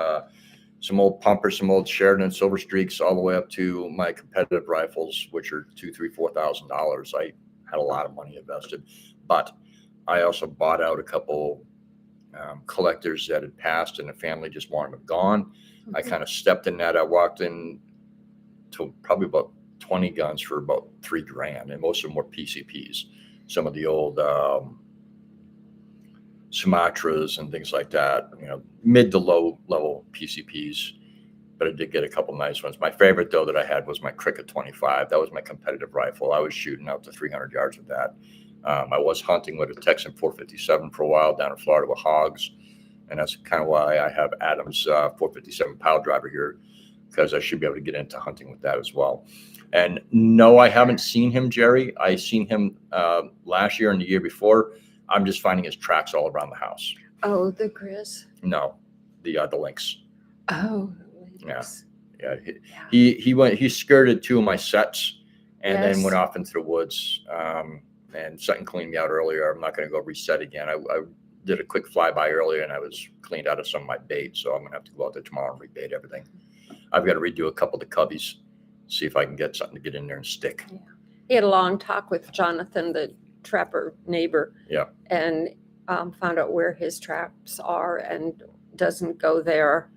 some old pumpers, some old Sheridan Silver Streaks, all the way up to my competitive rifles, which are $2,000, $3,000, $4,000. I had a lot of money invested, but I also bought out a couple collectors that had passed, and the family just wanted them gone. Mm-hmm. I kind of stepped in that. I walked in to probably about 20 guns for about $3,000, and most of them were PCPs. Some of the old Sumatras and things like that, mid to low level PCPs, but I did get a couple nice ones. My favorite though that I had was my Cricket 25. That was my competitive rifle. I was shooting out to 300 yards with that. I was hunting with a Texan 457 for a while down in Florida with hogs, and that's kind of why I have Adam's 457 pile driver here, because I should be able to get into hunting with that as well. And no, I haven't seen him, Jerry. I seen him last year and the year before. I'm just finding his tracks all around the house. Oh, the Grizz. No, the links. Oh, Yeah. Yeah, yeah. he skirted 2 of my sets and then Yes. went off into the woods. And something cleaned me out earlier. I'm not going to go reset again. I did a quick flyby earlier and I was cleaned out of some of my bait. So I'm going to have to go out there tomorrow and rebait everything. I've got to redo a couple of the cubbies, see if I can get something to get in there and stick. Yeah. He had a long talk with Jonathan, the trapper neighbor. Yeah. And found out where his traps are and doesn't go there.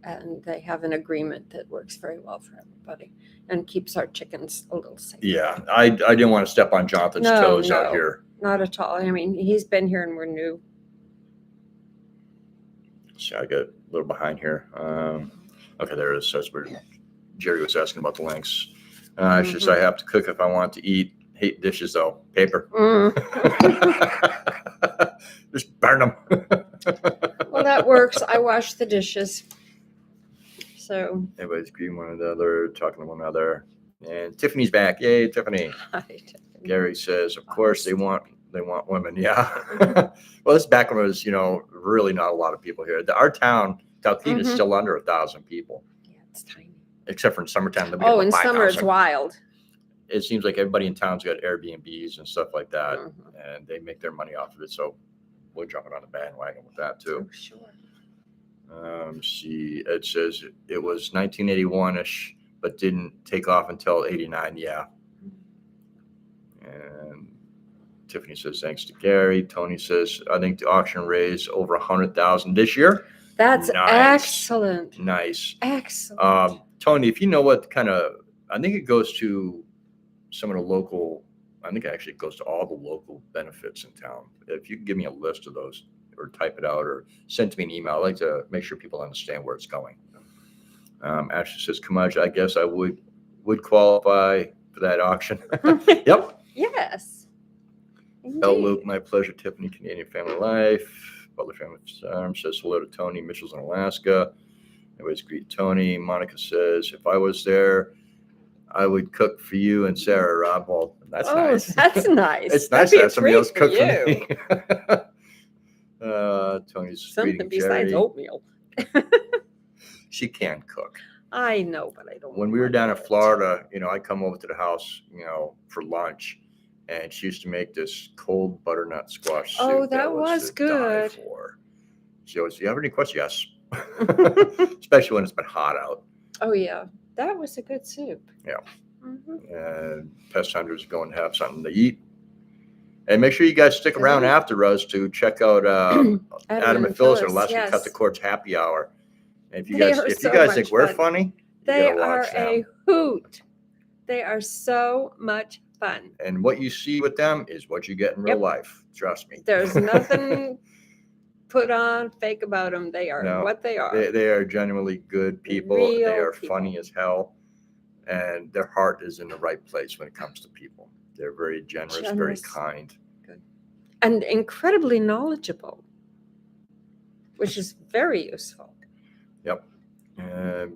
And they have an agreement that works very well for everybody and keeps our chickens a little safe. Yeah, I didn't want to step on Jonathan's toes out here. Not at all. I mean, he's been here and we're new. See, I got a little behind here. Okay, there it is. That's where Jerry was asking about the links. She says, I have to cook if I want to eat. Hate dishes though. Paper. Just burn them. Well, that works. I wash the dishes. So everybody's greeting one another, talking to one another. And Tiffany's back. Yay, Tiffany. hi, Tiffany. Gary says, of course they want women. Yeah. Well, this back when it was, really not a lot of people here. Our town, Talkeet, is still under 1,000 people. Yeah, it's tiny. Except for in summertime. Oh, in summer it's wild. It seems like everybody in town's got Airbnbs and stuff like that, and they make their money off of it. So we're jumping on the bandwagon with that too. Oh, sure. See, it says it was 1981-ish, but didn't take off until 89. Yeah. And Tiffany says, thanks to Gary. Tony says, I think the auction raised over 100,000 this year. That's nice. Excellent. Nice. Excellent. Tony, if you know what kind of, I think it goes to some of the local, I think actually it goes to all the local benefits in town. If you can give me a list of those or type it out or send to me an email, I'd like to make sure people understand where it's going. Ashley says, Curmudge, I guess I would qualify for that auction. Yep. Yes. El Luke, my pleasure. Tiffany, Canadian Family Life. Butler Family Farm says hello to Tony. Mitchell's in Alaska. Everybody's greet Tony. Monica says, if I was there, I would cook for you and Sarah, Rob. Well, that's nice. That's nice. It's nice to have somebody else cook for you. me. Tony's something besides Jerry. Oatmeal. She can cook. I know, but I don't. When we were down in Florida, I'd come over to the house, for lunch, and she used to make this cold butternut squash soup. Oh, that was to die good. for. She always, do you have any questions? Yes. Especially when it's been hot out. Oh, yeah. That was a good soup. Yeah. And Pest Hunters are going to have something to eat. And make sure you guys stick around after us to check out Adam and Phyllis, or Let's Cut the Cords happy hour. And if you guys think we're funny, they are a hoot. They are so much fun. And what you see with them is what you get in real life. Trust me. There's nothing put on fake about them. They are what they are. They are genuinely good people. They are funny as hell. And their heart is in the right place when it comes to people. They're very generous. Very kind. Good. And incredibly knowledgeable, which is very useful. Yep.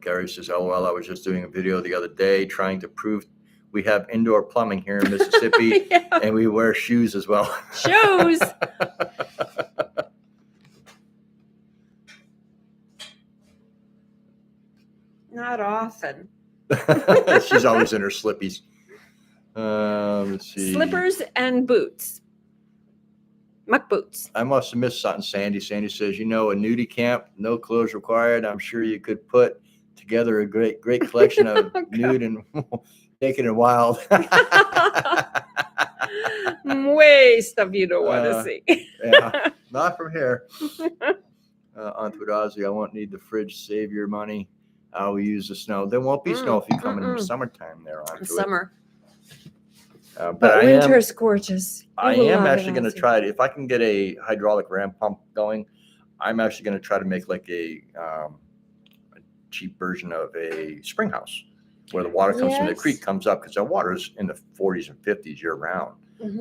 Gary says, LOL, I was just doing a video the other day trying to prove we have indoor plumbing here in Mississippi, and we wear shoes as well. Shoes. Not often. She's always in her slippies. Let's see. Slippers and boots. Muck boots. I must have missed something, Sandy. Sandy says, a nudie camp, no clothes required. I'm sure you could put together a great collection of nude and naked and wild. Way stuff you don't want to see. Yeah, not from here. Aunt Ozzy, I won't need the fridge. Save your money. I will use the snow. There won't be snow if you come in the summertime there. Summer. But winter's gorgeous. I am actually going to try it. If I can get a hydraulic ram pump going, I'm actually going to try to make like a cheap version of a spring house where the water comes from the creek, comes up, because our water is in the 40s and 50s year round.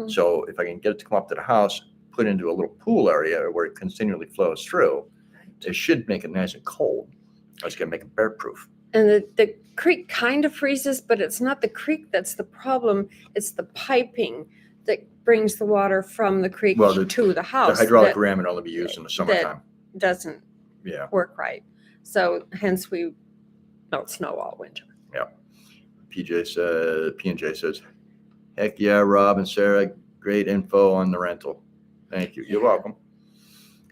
So if I can get it to come up to the house, put it into a little pool area where it continually flows through, it should make it nice and cold. I was going to make it bear proof. And the creek kind of freezes, but it's not the creek that's the problem. It's the piping that brings the water from the creek to the house. The hydraulic ram would only be used in the summertime. Doesn't Yeah. work right. So hence we don't snow all winter. PJ says, heck yeah, Rob and Sarah, great info on the rental. Thank you. You're Yeah. welcome.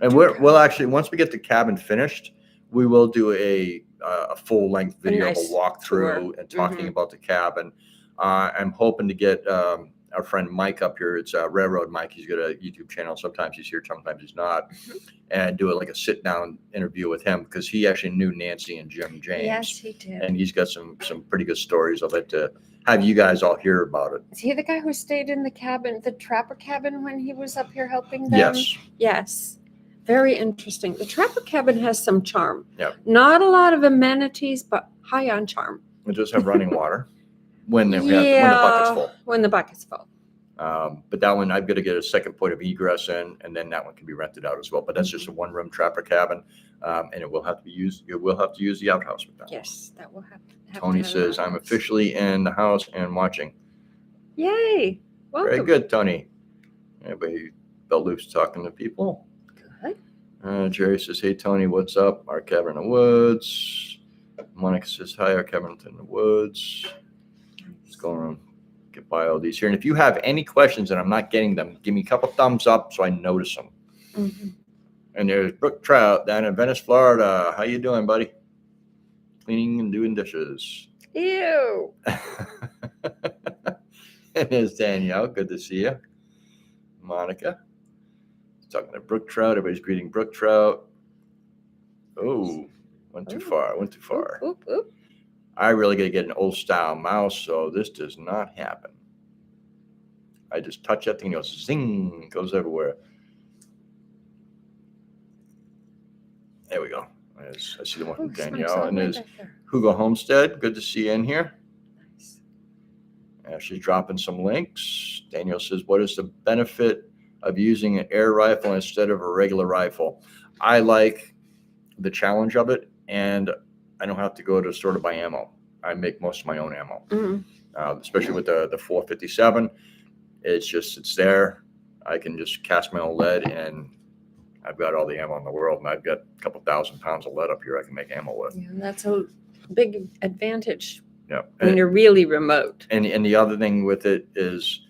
And we'll actually, once we get the cabin finished, we will do a full length video nice of a walkthrough and talking about the cabin. I'm hoping to get our friend Mike up here. It's Railroad Mike. He's got a YouTube channel. Sometimes he's here, sometimes he's not. And do it like a sit down interview with him because he actually knew Nancy and Jim James. Yes, he did. And he's got some pretty good stories. I'd like to have you guys all hear about it. Is he the guy who stayed in the cabin, the trapper cabin, when he was up here helping them? Yes. Yes. Very interesting. The trapper cabin has some charm. Yep. Not a lot of amenities, but high on charm. We just have running water when the bucket's full. When the bucket's full. But that one, I've got to get a second point of egress in, and then that one can be rented out as well. But that's just a one-room trapper cabin, and it will have to be used. You will have to use the outhouse with that. Yes, that will have to. Tony says, "I'm officially in the house and watching." Yay! Welcome. Very good, Tony. Everybody, Bell Loop's talking to people. Good. Jerry says, "Hey Tony, what's up? Our cabin in the woods." Monica says, "Hi, our cabin in the woods." What's going on? Get by all these here. And if you have any questions and I'm not getting them, give me a couple thumbs up so I notice them. Mm-hmm. And there's Brooke Trout down in Venice, Florida. How you doing, buddy? Cleaning and doing dishes. Ew. And there's Danielle. Good to see you. Monica. Talking to Brooke Trout. Everybody's greeting Brooke Trout. Oh, went too far. Went too far. Oop, oop. I really got to get an old style mouse, so this does not happen. I just touch that thing, it goes zing, goes everywhere. There we go. I see the one from Danielle. And there's Hugo Homestead. Good to see you in here. Nice. She's dropping some links. Danielle says, what is the benefit of using an air rifle instead of a regular rifle? I like the challenge of it, and I don't have to go to the store to buy ammo. I make most of my own ammo, especially with the 457. It's there. I can just cast my own lead, and I've got all the ammo in the world, and I've got a couple 1,000 pounds of lead up here I can make ammo with. Yeah, that's a big advantage. Yeah, when you're really remote. And the other thing with it is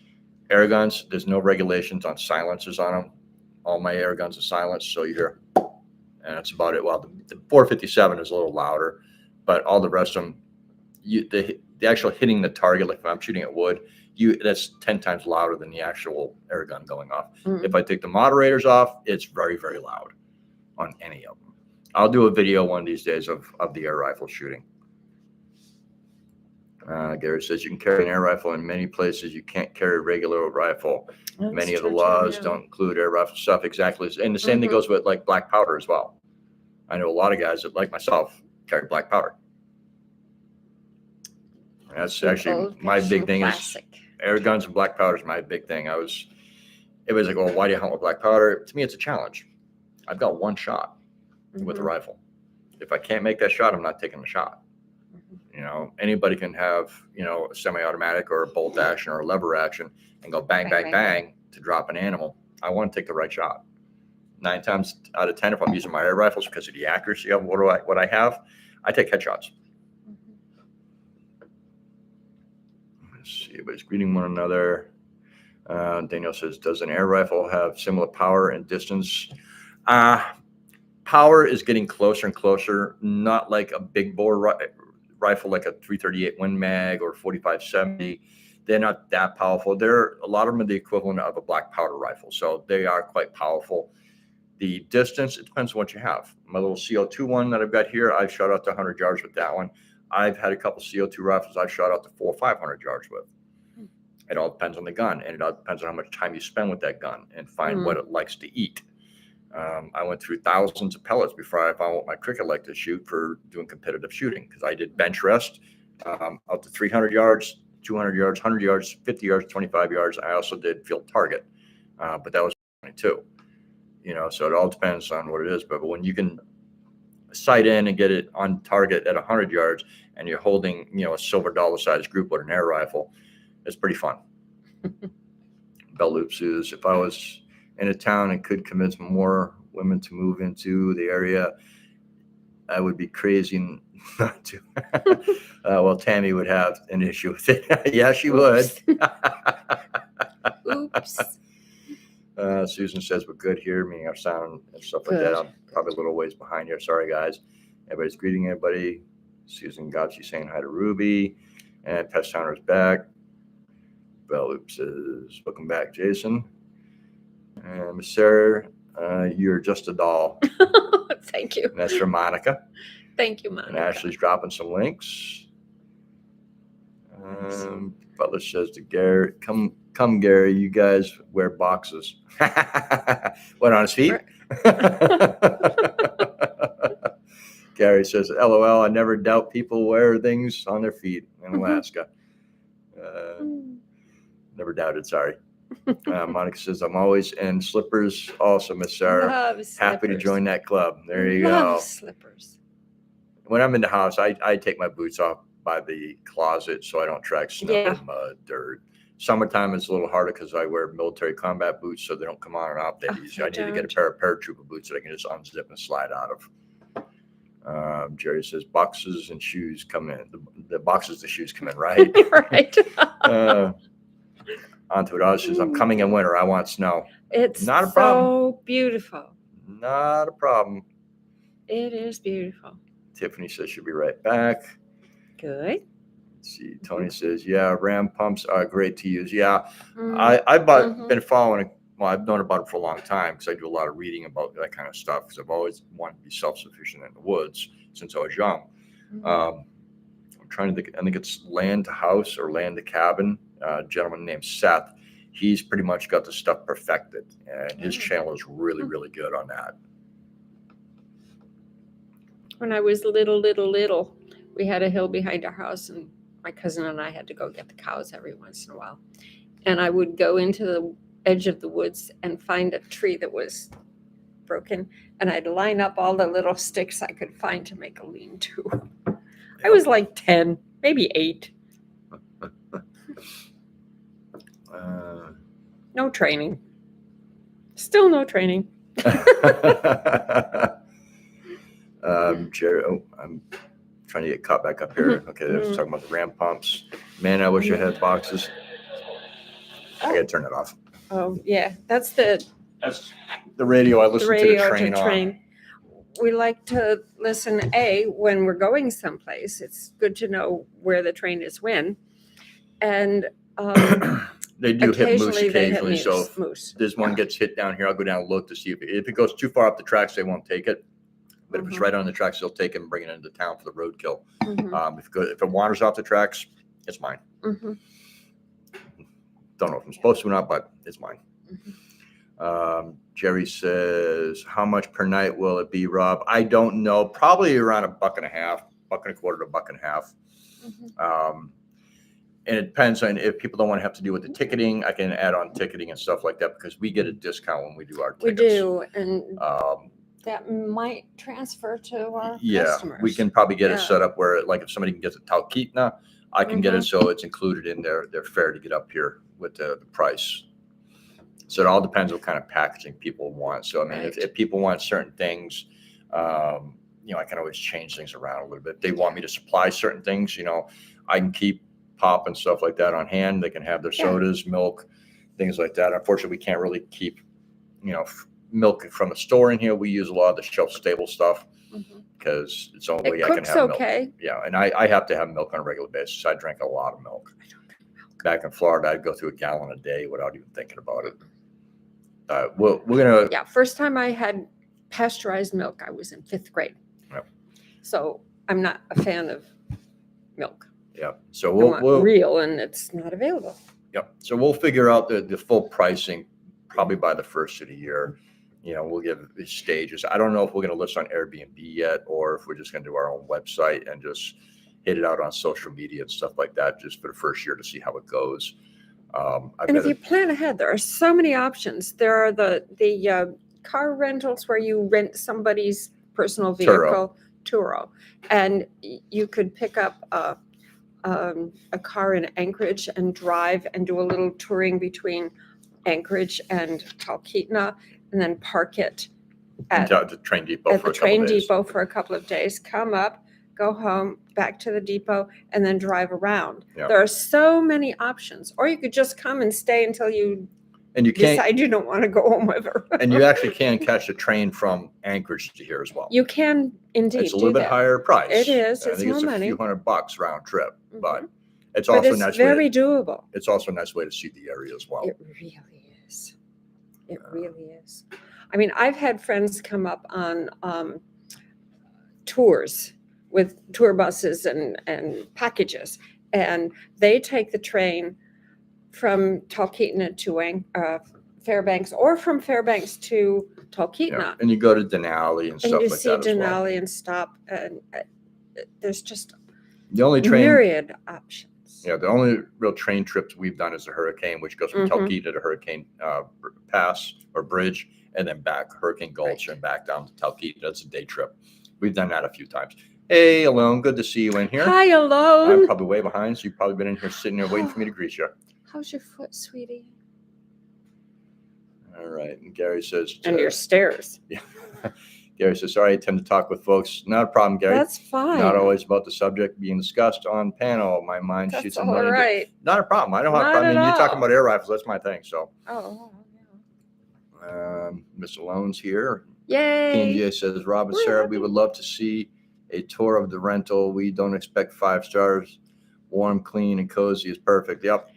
air guns. There's no regulations on silencers on them. All my air guns are silenced, so you hear, and that's about it. Well, the 457 is a little louder, but all the rest of them, the actual hitting the target, like if I'm shooting at wood, that's 10 times louder than the actual air gun going off. If I take the moderators off, it's very, very loud on any of them. I'll do a video one of these days of the air rifle shooting. Gary says you can carry an air rifle in many places. You can't carry a regular rifle. That's Many of the true, laws yeah. don't include air rifle stuff. Exactly. And the same thing goes with like black powder as well. I know a lot of guys that, like myself, carry black powder. And that's actually my big thing is air guns and black powder is my big thing. It was like, well, why do you hunt with black powder? To me, it's a challenge. I've got one shot with a rifle. If I can't make that shot, I'm not taking the shot. You know, anybody can have, a semi-automatic or a bolt action or a lever action and go bang, bang, bang to drop an animal. I want to take the right shot. 9 times out of 10, if I'm using my air rifles because of the accuracy of what I have, I take headshots. Let's see, everybody's greeting one another. Daniel says, does an air rifle have similar power and distance? Power is getting closer and closer, not like a big bore rifle like a 338 Win Mag or 4570. They're not that powerful. A lot of them are the equivalent of a black powder rifle, so they are quite powerful. The distance, it depends on what you have. My little CO2 one that I've got here, I've shot out to 100 yards with that one. I've had a couple CO2 rifles I've shot out to 400 or 500 yards with. It all depends on the gun, and it all depends on how much time you spend with that gun and find what it likes to eat. I went through thousands of pellets before I found what my cricket liked to shoot for doing competitive shooting, because I did bench rest out to 300 yards, 200 yards, 100 yards, 50 yards, 25 yards. I also did field target, but that was 22. So it all depends on what it is. But when you can sight in and get it on target at 100 yards and you're holding, a silver dollar sized group with an air rifle, it's pretty fun. Bell Loop says, if I was in a town and could convince more women to move into the area I would be crazy not to. Well, Tammy would have an issue with it. Yeah, she would. Oops. Susan says we're good here, meaning our sound and stuff like that. I'm probably a little ways behind here. Sorry, guys. Everybody's greeting everybody. Susan got you saying hi to Ruby. And Pest Hunter's back. Bell Loop says, welcome back, Jason. And Miss Sarah, you're just a doll. Thank you. And that's from Monica. Thank you, Monica. And Ashley's dropping some links. Butler says to Gary, come, Gary, you guys wear boxes. What, on his feet? Gary says, LOL, I never doubt people wear things on their feet in Alaska. Never doubted, sorry. Monica says, I'm always in slippers also, Miss Sarah. Happy to join that club. There you go. Slippers. When I'm in the house, I take my boots off by the closet so I don't track snow, mud, dirt. Summertime is a little harder because I wear military combat boots so they don't come on and off that easy. I need to get a pair of paratrooper boots that I can just unzip and slide out of. Jerry says boxes and shoes come in. The boxes, the shoes come in, right? Right. Onto it. Says, I'm coming in winter. I want snow. It's not a problem. So beautiful. Not a problem. It is beautiful. Tiffany says she'll be right back. Good. Let's see. Tony says, yeah, ram pumps are great to use. Yeah. I've been following it. Well, I've known about it for a long time because I do a lot of reading about that kind of stuff because I've always wanted to be self-sufficient in the woods since I was young. I'm trying to think. I think it's land to house or land to cabin. A gentleman named Seth. He's pretty much got the stuff perfected, and his channel is really, really good on that. When I was little, we had a hill behind our house, and my cousin and I had to go get the cows every once in a while. And I would go into the edge of the woods and find a tree that was broken, and I'd line up all the little sticks I could find to make a lean-to. I was like 10, maybe 8. No training. Still no training. Jerry, I'm trying to get caught back up here. Okay, I was talking about the ram pumps. Man, I wish I had boxes. I gotta turn it off. Oh yeah, that's the radio I listen to the train on. We like to listen when we're going someplace. It's good to know where the train is when, and they do hit moose occasionally. So moose. This one gets hit down here. I'll go down and look to see if it goes too far up the tracks, they won't take it. But if it's right on the tracks, they'll take it and bring it into town for the roadkill. If it wanders off the tracks, it's mine. Don't know if I'm supposed to or not, but it's mine. Jerry says, how much per night will it be, Rob? I don't know. Probably around $1.50, $1.25 to $1.50. And it depends on if people don't want to have to deal with the ticketing. I can add on ticketing and stuff like that because we get a discount when we do our tickets. We do, and that might transfer to our customers. We can probably get it set up where, like, if somebody can get to Talkeetna, I can get it so it's included in their fare to get up here with the price. So it all depends what kind of packaging people want. So I mean, if people want certain things, I can always change things around a little bit. If they want me to supply certain things, I can keep pop and stuff like that on hand. They can have their sodas, milk, things like that. Unfortunately, we can't really keep, milk from the store in here. We use a lot of the shelf stable stuff because it's the only way I can have milk. Yeah, and I have to have milk on a regular basis. I drink a lot of milk. I don't drink milk. Back in Florida, I'd go through a gallon a day without even thinking about it. We're gonna. Yeah, first time I had pasteurized milk, I was in 5th grade. Yep. So I'm not a fan of milk. Yeah. So we'll real, and it's not available. Yep. So we'll figure out the full pricing probably by the first of the year. We'll give these stages. I don't know if we're going to list on Airbnb yet, or if we're just going to do our own website and just hit it out on social media and stuff like that, just for the first year to see how it goes. And if you plan ahead, there are so many options. There are the car rentals where you rent somebody's personal vehicle, Turo, and you could pick up a car in Anchorage and drive and do a little touring between Anchorage and Talkeetna, and then park it Into the train depot at for the a couple train days. depot for a couple of days, come up, go home, back to the depot, and then drive around. Yeah. There are so many options. Or you could just come and stay until you And you can't, decide you don't want to go home ever. and you actually can catch a train from Anchorage to here as well. You can indeed It's a little do bit that. higher price. It is. I It's think more it's a money. few $100 round trip, but Mhm. it's But also it's a nice very way. doable. It's also a nice way to see the area as well. It really is. It really is. I mean, I've had friends come up on tours with tour buses and packages, and they take the train from Talkeetna to Fairbanks, or from Fairbanks to Talkeetna. Yeah. And you go to Denali and And stuff you like see that as well. Denali and stop, and there's just The only train, myriad options. yeah, the only real train trips we've done is the Hurricane, which goes from Mhm. Talkeetna to Hurricane Pass or Bridge, and then back Hurricane Gulch Right. and back down to Talkeetna. That's a day trip. We've done that a few times. Hey, Alone, good to see you in here. Hi, I'm Alone. probably way behind, so you've probably been in here sitting there waiting for me to greet you. How's your foot, sweetie? All right. And Gary says, And your stairs. yeah. Gary says, sorry, I tend to talk with folks. Not a problem, Gary. That's fine. Not always about the subject being discussed on panel. My mind That's shoots a all million. right. Not a problem. I don't have a Not problem. I mean, at you're talking all. about air rifles. That's my thing. So, Oh, Miss Alone's here. yay. PNGA says, Rob and We're Sarah, happy. we would love to see a tour of the rental. We don't expect 5 stars. Warm, clean, and cozy is perfect. Yep.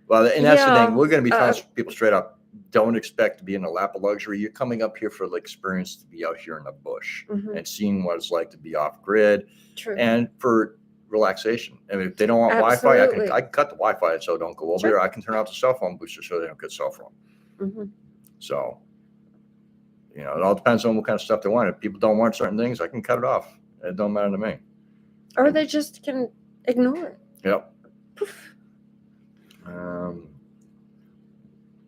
Well, and that's the Yeah, thing. We're going to be telling people straight up, don't expect to be in a lap of luxury. You're coming up here for the experience to be out here in the bush Mhm. and seeing what it's like to be off grid True. and for relaxation. I mean, if they don't want Wi-Fi, Absolutely. I can cut the Wi-Fi so don't go over Sure. here. I can turn off the cell phone booster so they don't get cell phone. Mhm. So, it all depends on what kind of stuff they want. If people don't want certain things, I can cut it off. It don't matter to me. Or they just can ignore it. Yep. Poof.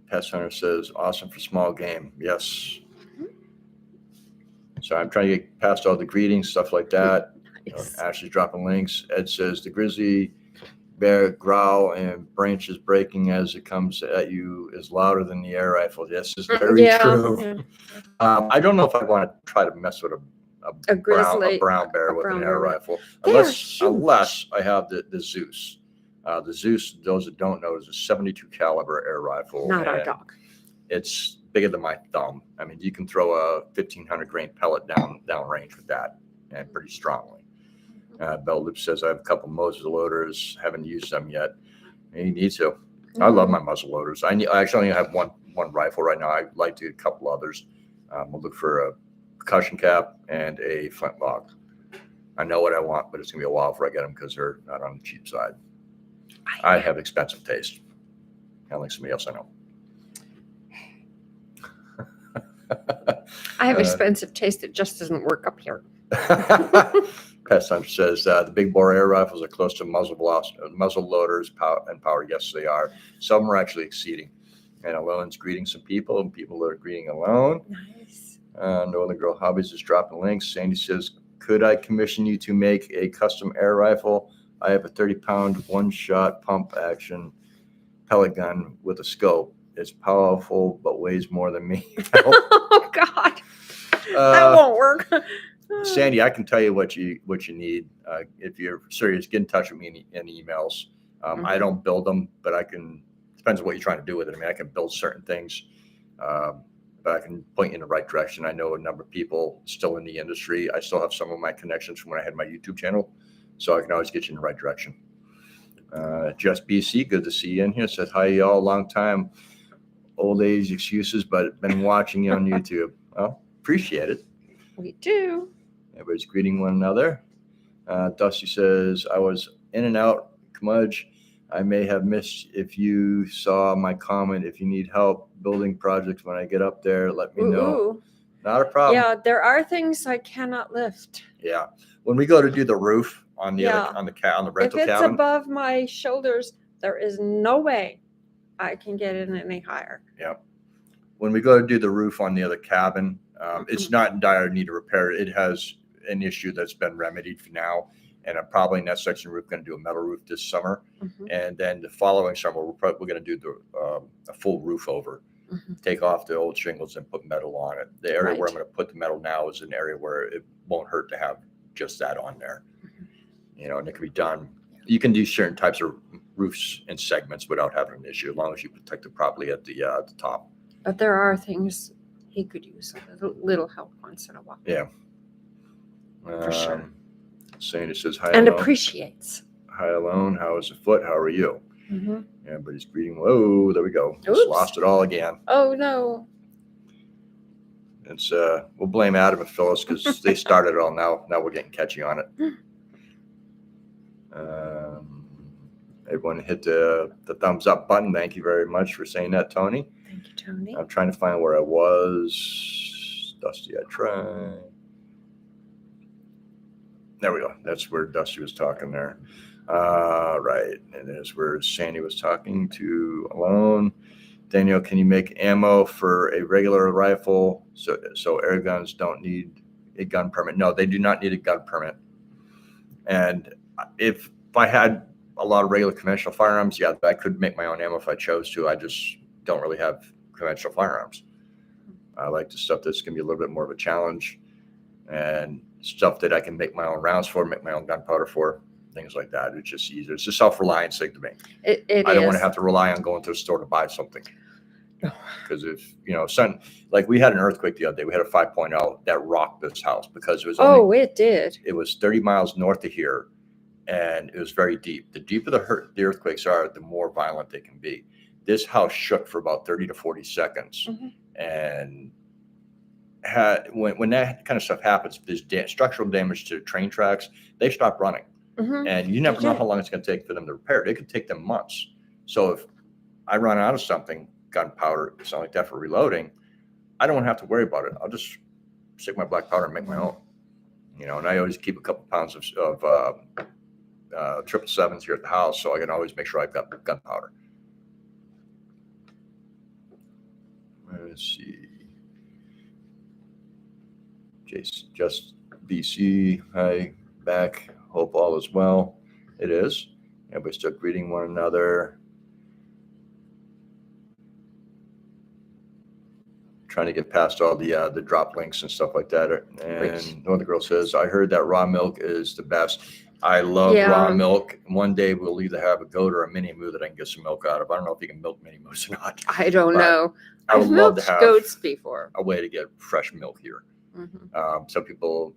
Pest Hunter says, awesome for small game. Yes. Mhm. So I'm trying to get past all the greetings, stuff like that. Nice. Ashley's dropping links. Ed says, the grizzly bear growl and branches breaking as it comes at you is louder than the air rifle. Yes, it's very true. Yeah. I don't know if I want to try to mess with A grizzly, brown bear a with brown an air bear. rifle, They are unless I have the Zeus. The Zeus, those that don't know, is a 72 caliber air rifle. Not our and dog. It's bigger than my thumb. I mean, you can throw a 1,500 grain pellet down range with that, and pretty strongly. Bell Loop says, I have a couple muzzle loaders, haven't used them yet. You need to. I love my muzzle loaders. I actually only have one rifle right now. I'd like to get a couple others. We'll look for a percussion cap and a flintlock. I know what I want, but it's going to be a while before I get them because they're not on the cheap side. I have expensive taste. Kind of like somebody else I know. I have expensive taste that just doesn't work up here. Pest Hunter says the big bore air rifles are close to muzzle loaders and power. Yes, they are. Some are actually exceeding. And Alone's greeting some people, and people are greeting Alone. Nice. Northern Girl Hobbies is dropping links. Sandy says, could I commission you to make a custom air rifle? I have a 30-pound one-shot pump action pellet gun with a scope. It's powerful, but weighs more than me. Oh God, that won't work. Sandy, I can tell you what you need. If you're serious, get in touch with me in emails. I don't build them, but I can. Depends on what you're trying to do with it. I mean, I can build certain things, but I can point you in the right direction. I know a number of people still in the industry. I still have some of my connections from when I had my YouTube channel, so I can always get you in the right direction. Just BC, good to see you in here. Says hi, y'all. Long time. Old age excuses, but been watching you on YouTube. Well, appreciate it. We do. Everybody's greeting one another. Dusty says, I was in and out. Curmudge, I may have missed if you saw my comment. If you need help building projects when I get up there, let me know. Ooh. Not a problem. Yeah, there are things I cannot lift. Yeah. When we go to do the roof on the on the rental if it's cabin. above my shoulders, there is no way I can get it any higher. Yeah. When we go to do the roof on the other cabin, it's not in dire need of repair. It has an issue that's been remedied for now. And I'm probably in that section roof going to do a metal roof this summer. And then the following summer, we're going to do a full roof over. take off the old shingles and put metal on it. The area where Right. I'm going to put the metal now is an area where it won't hurt to have just that on there. You know, and it can be done. You can do certain types of roofs and segments without having an issue, as long as you protect it properly at the top. But there are things he could use a little help once in a while. Yeah. For sure. Sandy says, hi, And Alone. appreciates. Hi, Alone. How is the foot? How are you? Mm-hmm. Everybody's greeting. Whoa, there we go. Just Oops. lost it all again. Oh, no. It's we'll blame Adam and Phyllis because they started it all. Now we're getting catchy on it. Everyone hit the thumbs up button. Thank you very much for saying that, Tony. Thank you, Tony. I'm trying to find where I was. Dusty, I tried. There we go. That's where Dusty was talking there. Right. And there's where Sandy was talking to Alone. Daniel, can you make ammo for a regular rifle so air guns don't need a gun permit? No, they do not need a gun permit. And if I had a lot of regular conventional firearms, yeah, I could make my own ammo if I chose to. I just don't really have conventional firearms. I like the stuff that's going to be a little bit more of a challenge and stuff that I can make my own rounds for, make my own gunpowder for, things like that. It's just easier. It's a self-reliance thing to me. I don't want to have to rely on going to a store to buy something. Because if, you know, like we had an earthquake the other day, we had a 5.0 that rocked this house because it was only, it did. It was 30 miles north of here, and it was very deep. The deeper the earthquakes are, the more violent they can be. This house shook for about 30 to 40 seconds. And when that kind of stuff happens, there's structural damage to train tracks, they stop running. And you never know how long it's going to take for them to repair it. It could take them months. So if I run out of something, gunpowder, something like that for reloading, I don't have to worry about it. I'll just stick my black powder and make my own. You know, and I always keep a couple pounds of 777s here at the house, so I can always make sure I've got gunpowder. Let's see. Jason, just BC, hi, back. Hope all is well. It is. Everybody's still greeting one another. Trying to get past all the drop links and stuff like that. And Northern Girl says, I heard that raw milk is the best. I love raw milk. One day we'll either have a goat or a mini moo that I can get some milk out of. I don't know if you can milk mini moos or not. I don't know. I would love to have goats before. A way to get fresh milk here. Some people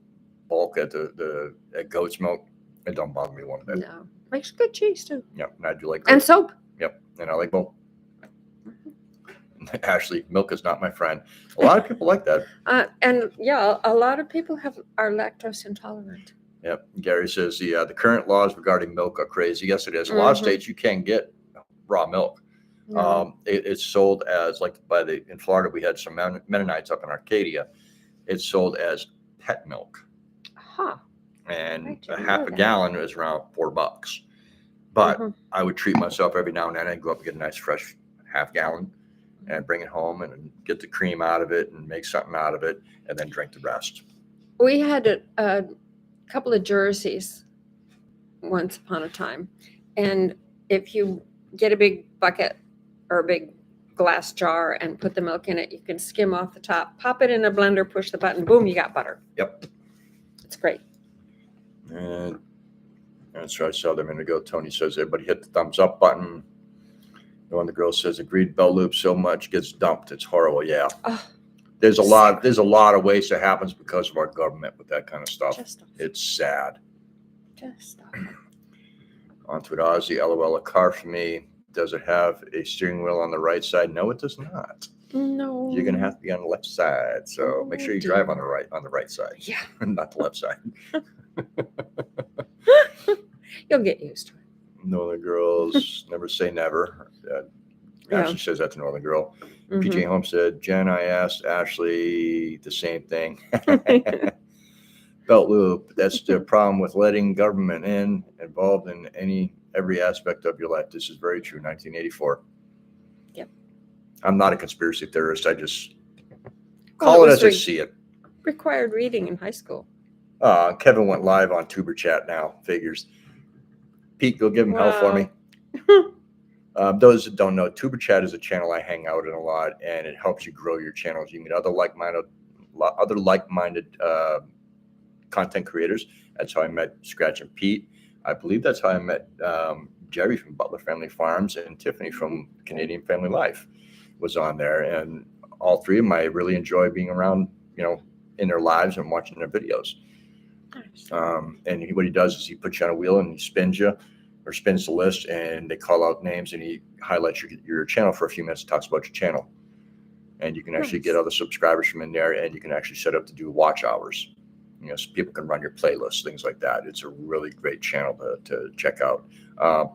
bulk at at goat's milk. It don't bother me one bit. No, makes good cheese too. Yep, and I do like and soap. Yep, and I like both. Ashley, milk is not my friend. A lot of people like that. And yeah, a lot of people are lactose intolerant. Yep. Gary says the current laws regarding milk are crazy. Yes, it is. A lot of states you can't get raw milk. It's sold as in Florida we had some Mennonites up in Arcadia. It's sold as pet milk. And a half a gallon is around $4. But I would treat myself every now and then. I'd go up and get a nice fresh half gallon and bring it home and get the cream out of it and make something out of it and then drink the rest. We had a couple of jerseys once upon a time. And if you get a big bucket or a big glass jar and put the milk in it, you can skim off the top, pop it in a blender, push the button, boom, you got butter. Yep. It's great. And that's right. I saw them a minute ago. Tony says everybody hit the thumbs up button. The one the girl says agreed, bell loop so much gets dumped. It's horrible. Yeah. There's a lot of waste that happens because of our government with that kind of stuff. It's sad. Just stop. On to it, Ozzy. LOL, a car for me. Does it have a steering wheel on the right side? No, it does not. No. You're gonna have to be on the left side. So make sure you drive on the right side. Yeah. Not the left side. You'll get used to it. Northern Girls never say never. Ashley says that to Northern Girl. PJ Holmes said, Jen, I asked Ashley the same thing. Belt loop, that's the problem with letting government involved in every aspect of your life. This is very true. 1984. Yep. I'm not a conspiracy theorist. I just call it as I see it. Required reading in high school. Kevin went live on Tuber Chat now. Figures. Pete, go give him hell for me. Those that don't know, Tuber Chat is a channel I hang out in a lot, and it helps you grow your channels. You meet other like-minded content creators. That's how I met Scratch and Pete. I believe that's how I met Jerry from Butler Family Farms, and Tiffany from Canadian Family Life was on there. And all three of them, I really enjoy being around, in their lives and watching their videos. Nice. And what he does is he puts you on a wheel and he spins the list, and they call out names, and he highlights your channel for a few minutes, talks about your channel. And you can actually get other subscribers from in there, and you can actually set up to do watch hours. So people can run your playlists, things like that. It's a really great channel to check out.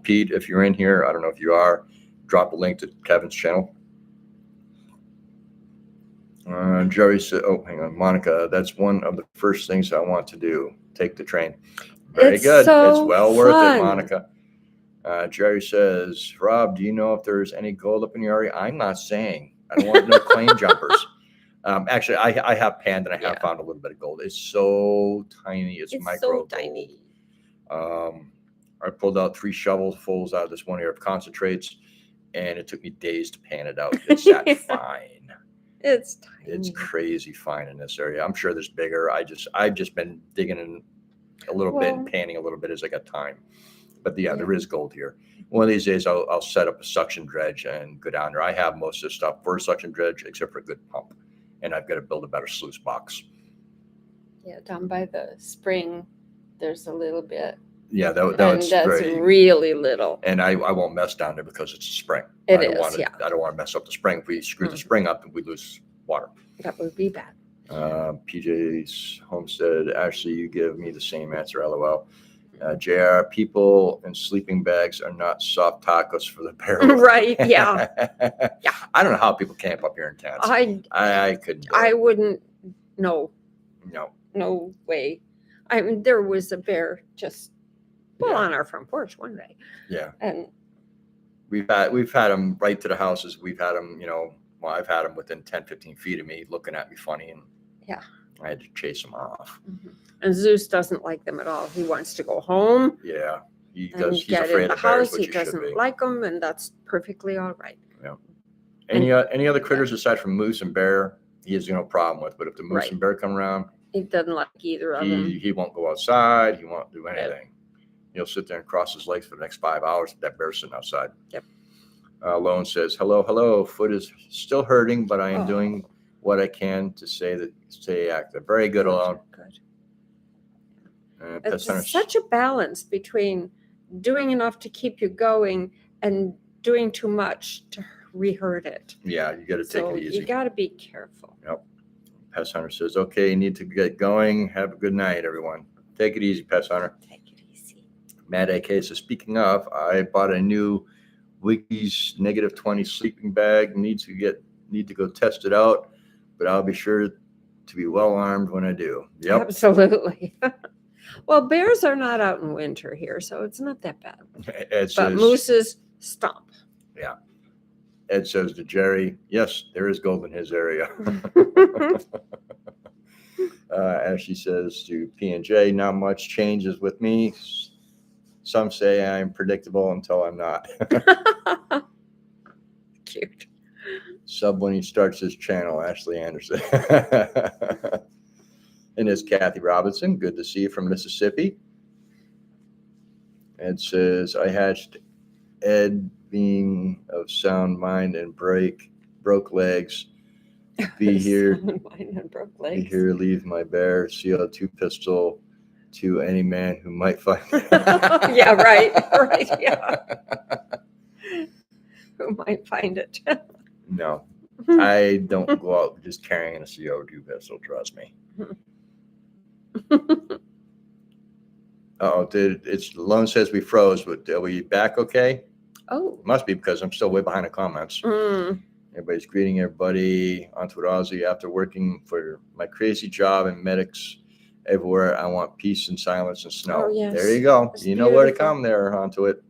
Pete, if you're in here, I don't know if you are, drop a link to Kevin's channel. Jerry said, oh, hang on, Monica, that's one of the first things I want to do, take the train. Very good. So it's well worth fun. it, Monica. Jerry says, Rob, do you know if there's any gold up in your area? I'm not saying. I don't want no claim jumpers. Actually, I have panned and I have found a little bit of gold. It's so tiny. It's micro so tiny. I pulled out 3 shovelfuls out of this one here of concentrates, and it took me days to pan it out. It's that fine. It's tiny. It's crazy fine in this area. I'm sure there's bigger. I've just been digging in a little bit and panning a little bit as I got time. But there is gold here. One of these days I'll set up a suction dredge and go down there. I have most of the stuff for a suction dredge except for a good pump. And I've got to build a better sluice box. Yeah, down by the spring, there's a little bit. Yeah, that's really little. And I won't mess down there because it's a spring. I don't want to mess up the spring. If we screw the spring up, we lose water. That would be bad. PJ's Homestead, Ashley, you give me the same answer, LOL. JR, people in sleeping bags are not soft tacos for the bear. Right, yeah. Yeah. I don't know how people camp up here in tents. I couldn't. I wouldn't. No way. I mean, there was a bear just on our front porch one day. Yeah. And we've had them right to the houses. We've had them, I've had them within 10, 15 feet of me looking at me funny, and I had to chase them off. Mm-hmm. And Zeus doesn't like them at all. He wants to go home. Yeah. He's get afraid in the of bears, house. He doesn't like them, and that's perfectly all right. Yeah. Any other critters aside from moose and bear, he has no problem with. But if the moose and bear come around, he doesn't like either of them. He won't go outside. He won't do anything. He'll sit there and cross his legs for the next 5 hours. That bear's sitting outside. Yep. Lone says, hello. Foot is still hurting, but I am doing what I can to stay active. Very good, Lone. Good. It's such a balance between doing enough to keep you going and doing too much to re-hurt it. Yeah, you got to take it easy. You got to be careful. Yep. Pest Hunter says, okay, need to get going. Have a good night, everyone. Take it easy, Pest Hunter. Take it easy. Matt AK says, speaking of, I bought a new Wiggy's -20 sleeping bag. Need to go test it out, but I'll be sure to be well armed when I do. Yep. Absolutely. Well, bears are not out in winter here, so it's not that bad. But mooses, stop. Yeah. Ed says to Jerry, yes, there is gold in his area. Ashley says to P&J, not much changes with me. Some say I'm predictable until I'm not. Cute. Sub when he starts his channel, Ashley Anderson. And it's Kathy Robinson. Good to see you from Mississippi. Ed says, I hatched Ed being of sound mind and broke legs. Be here. Be here, leave my bear CO2 pistol to any man who might find it. Yeah, right, yeah. Who might find it. No, I don't go out just carrying a CO2 pistol, trust me. It's Lone says we froze, but are we back okay? Oh. Must be because I'm still way behind the comments. Everybody's greeting everybody. Onto it, Aussie. After working for my crazy job and medics everywhere, I want peace and silence and snow. Oh, yes. There you go. It's you know where to come there, onto it.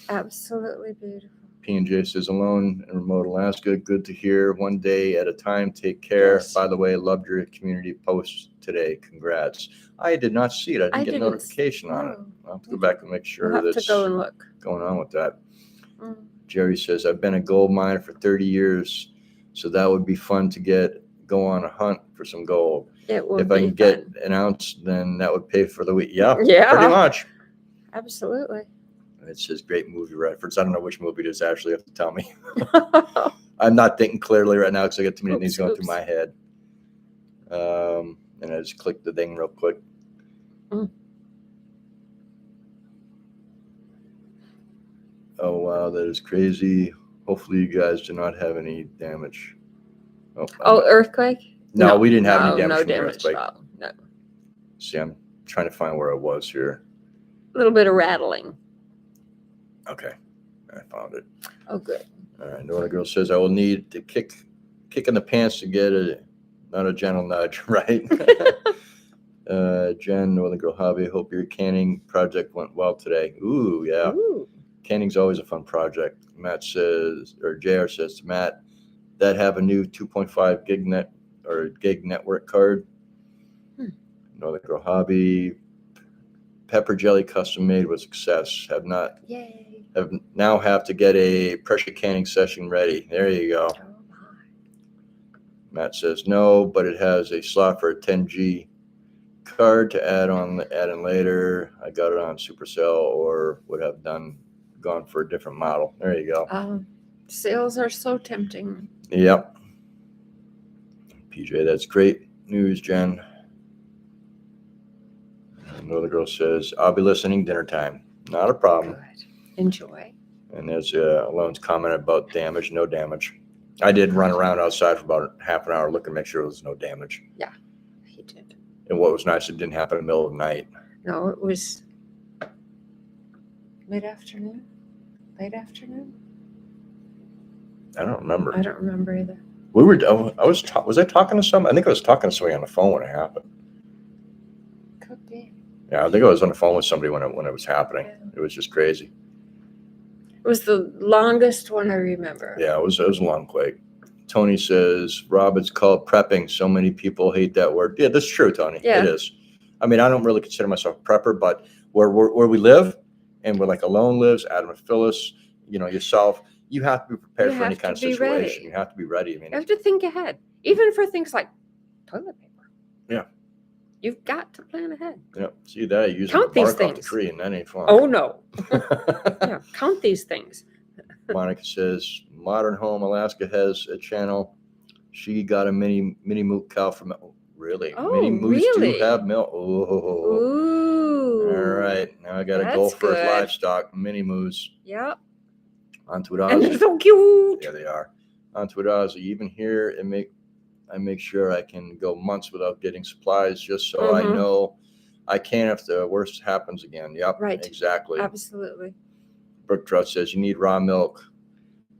Absolutely beautiful. P&J says, alone in remote Alaska. Good to hear. One day at a time. Take care. Yes. By the way, loved your community post today. Congrats. I did not see it. I didn't get a notification on it. I'll have to go back and make sure We'll have to go and look. going on with that. Jerry says, I've been a gold miner for 30 years, so that would be fun to go on a hunt for some gold. It will If be I can fun. get an ounce, then that would pay for the week. Yeah, Yeah. pretty much. Absolutely. It says great movie reference. I don't know which movie it is, Ashley. You have to tell me. I'm not thinking clearly right now because I got too many things going through my head. And I just clicked the thing real quick. Mm. Oh, wow, that is crazy. Hopefully you guys do not have any damage. Oh, earthquake? No, we didn't have any damage no from the damage earthquake. at all. No. See, I'm trying to find where I was here. A little bit of rattling. Okay, I found it. Oh, good. All right, Northern Girl says, I will need to kick in the pants to get not a gentle nudge, right? Jen, Northern Girl Hobby, hope your canning project went well today. Ooh, yeah. Ooh. Canning's always a fun project. Matt says, or JR says to Matt, that have a new 2.5 gig network card. Northern Girl Hobby, pepper jelly custom made with success. Yay. Now have to get a pressure canning session ready. There you go. Oh, my. Matt says no, but it has a slot for a 10G card to add in later. I got it on Supercell or would have gone for a different model. There you go. Sales are so tempting. Yep. PJ, that's great news, Jen. Another girl says, I'll be listening dinner time. Not a problem. Good. Enjoy. And there's Alone's comment about damage. No damage. I did run around outside for about half an hour looking to make sure there was no damage. Yeah, he did. And what was nice, it didn't happen in the middle of the night. No, it was mid-afternoon, late afternoon. I don't remember. I don't remember either. Was I talking to somebody? I think I was talking to somebody on the phone when it happened. Could be. Yeah, I think I was on the phone with somebody when it was happening. Yeah. It was just crazy. It was the longest one I remember. Yeah, it was a long quake. Tony says, Rob, it's called prepping. So many people hate that word. Yeah, that's true, Tony. Yeah. It is. I mean, I don't really consider myself a prepper, but where we live and where like Alone lives, Adam and Phyllis, yourself, you have to be prepared for any kind of situation. Ready. You have to be ready. I mean, You have to think ahead, even for things like toilet paper. Yeah. You've got to plan ahead. yeah. See that? You use Count bark these off the things. tree, and that ain't fun. Oh, no. Yeah, count these things. Monica says, Modern Home Alaska has a channel. She got a mini moot cow from. Oh, really? Oh, mini moose really? do have milk. Oh. Ooh. All right. Now I got to That's go for good. livestock, mini moose. Yep. Onto it, And they're Ozzy. so cute. Yeah, they are. Onto it, Ozzy. Even here, I make sure I can go months without getting supplies just so I Mhm. know I can if the worst happens again. Yep. Right. Exactly. Absolutely. Brooke Trout says you need raw milk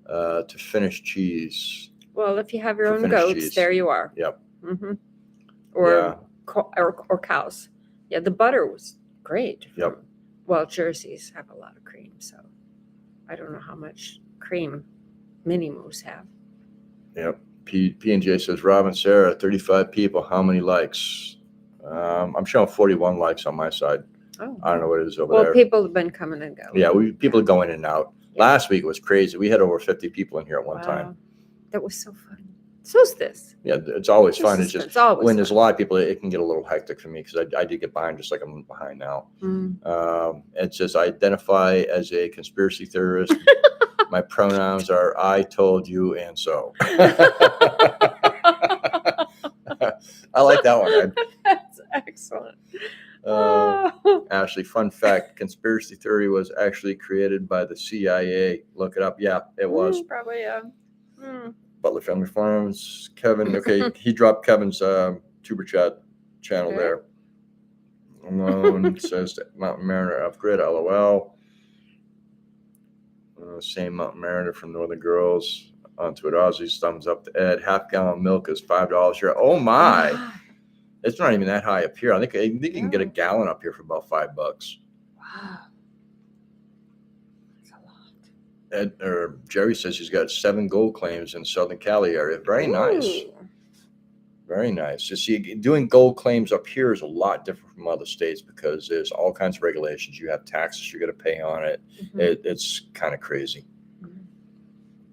to finish cheese. Well, if you have your For own finished goats, cheese. there you are. Yep. Mm-hmm. Yeah. Or cows. Yeah, the butter was great. Yep. Well, Jerseys have a lot of cream, so I don't know how much cream mini moose have. Yep. P&J says, Robin, Sarah, 35 people. How many likes? I'm showing 41 likes on my side. Oh. I don't know what it is over Well, there. people have been coming and going. Yeah, people are going in and out. Yeah. Last week was crazy. We had over 50 people in here at one Wow. time. That was so fun. So's this. Yeah, it's always fun. It's just It's always when there's a fun. lot of people, it can get a little hectic for me because I did get behind just like I'm behind now. Mm. It says, I identify as a conspiracy theorist. My pronouns are I told you and so. I like that one, Ed. That's excellent. Oh. Ashley, fun fact, conspiracy theory was actually created by the CIA. Look it up. Yeah, it was. Probably, yeah. Mm. Butler Family Farms. Kevin, okay, he dropped Kevin's tuber chat channel Okay. there. Alone says that Mountain Mariner off-grid, LOL. Same Mountain Mariner from Northern Girls. Onto it, Ozzy's thumbs up to Ed. Half-gallon milk is $5 here. Oh my! It's not even that high up here. I think you can get a gallon up here for about $5. Wow. That's a lot. Ed or Jerry says he's got 7 gold claims in Southern Cali area. Very nice. Ooh. Very nice. You see, doing gold claims up here is a lot different from other states because there's all kinds of regulations. You have taxes you got to pay on it. Mhm. It's kind of crazy. Mhm.